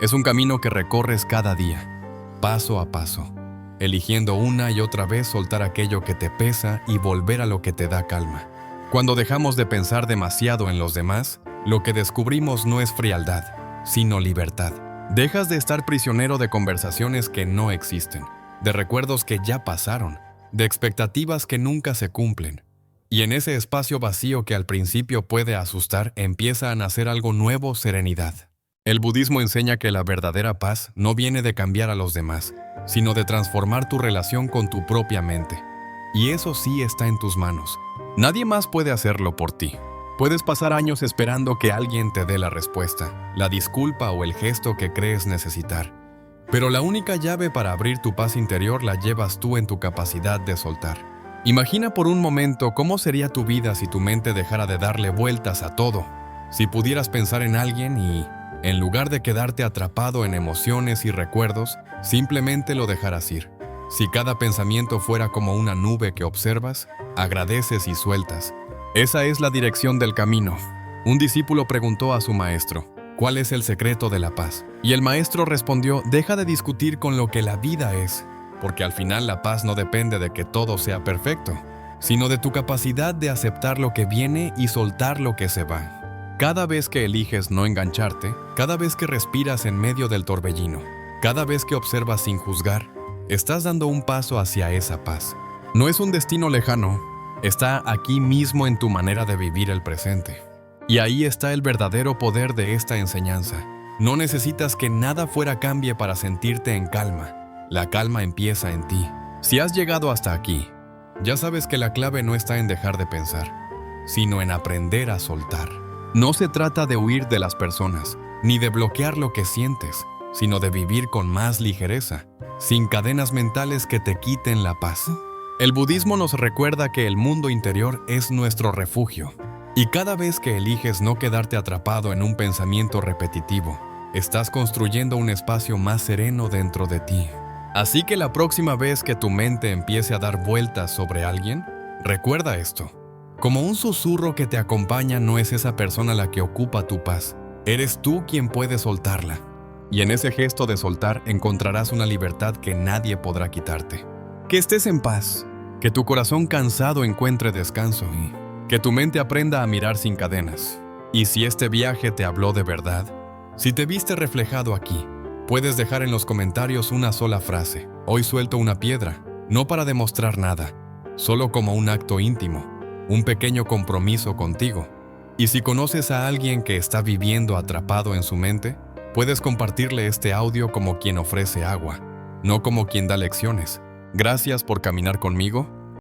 Es un camino que recorres cada día, paso a paso, eligiendo una y otra vez soltar aquello que te pesa y volver a lo que te da calma. Cuando dejamos de pensar demasiado en los demás, lo que descubrimos no es frialdad, sino libertad. Dejas de estar prisionero de conversaciones que no existen, de recuerdos que ya pasaron, de expectativas que nunca se cumplen. Y en ese espacio vacío que al principio puede asustar, empieza a nacer algo nuevo: serenidad. El budismo enseña que la verdadera paz no viene de cambiar a los demás, sino de transformar tu relación con tu propia mente. Y eso sí está en tus manos. Nadie más puede hacerlo por ti. Puedes pasar años esperando que alguien te dé la respuesta, la disculpa o el gesto que crees necesitar. Pero la única llave para abrir tu paz interior la llevas tú en tu capacidad de soltar. Imagina por un momento cómo sería tu vida si tu mente dejara de darle vueltas a todo. Si pudieras pensar en alguien y, en lugar de quedarte atrapado en emociones y recuerdos, simplemente lo dejaras ir. Si cada pensamiento fuera como una nube que observas, agradeces y sueltas. Esa es la dirección del camino. Un discípulo preguntó a su maestro: ¿cuál es el secreto de la paz? Y el maestro respondió: deja de discutir con lo que la vida es, porque al final la paz no depende de que todo sea perfecto, sino de tu capacidad de aceptar lo que viene y soltar lo que se va. Cada vez que eliges no engancharte, cada vez que respiras en medio del torbellino, cada vez que observas sin juzgar, estás dando un paso hacia esa paz. No es un destino lejano, está aquí mismo en tu manera de vivir el presente. Y ahí está el verdadero poder de esta enseñanza. No necesitas que nada fuera cambie para sentirte en calma. La calma empieza en ti. Si has llegado hasta aquí, ya sabes que la clave no está en dejar de pensar, sino en aprender a soltar. No se trata de huir de las personas, ni de bloquear lo que sientes, sino de vivir con más ligereza, sin cadenas mentales que te quiten la paz. El budismo nos recuerda que el mundo interior es nuestro refugio, y cada vez que eliges no quedarte atrapado en un pensamiento repetitivo, estás construyendo un espacio más sereno dentro de ti. Así que la próxima vez que tu mente empiece a dar vueltas sobre alguien, recuerda esto. Como un susurro que te acompaña, no es esa persona la que ocupa tu paz, eres tú quien puede soltarla. Y en ese gesto de soltar encontrarás una libertad que nadie podrá quitarte. Que estés en paz, que tu corazón cansado encuentre descanso y que tu mente aprenda a mirar sin cadenas. Y si este viaje te habló de verdad, si te viste reflejado aquí, puedes dejar en los comentarios una sola frase: hoy suelto una piedra, no para demostrar nada, solo como un acto íntimo, un pequeño compromiso contigo. Y si conoces a alguien que está viviendo atrapado en su mente, puedes compartirle este audio como quien ofrece agua, no como quien da lecciones. Gracias por caminar conmigo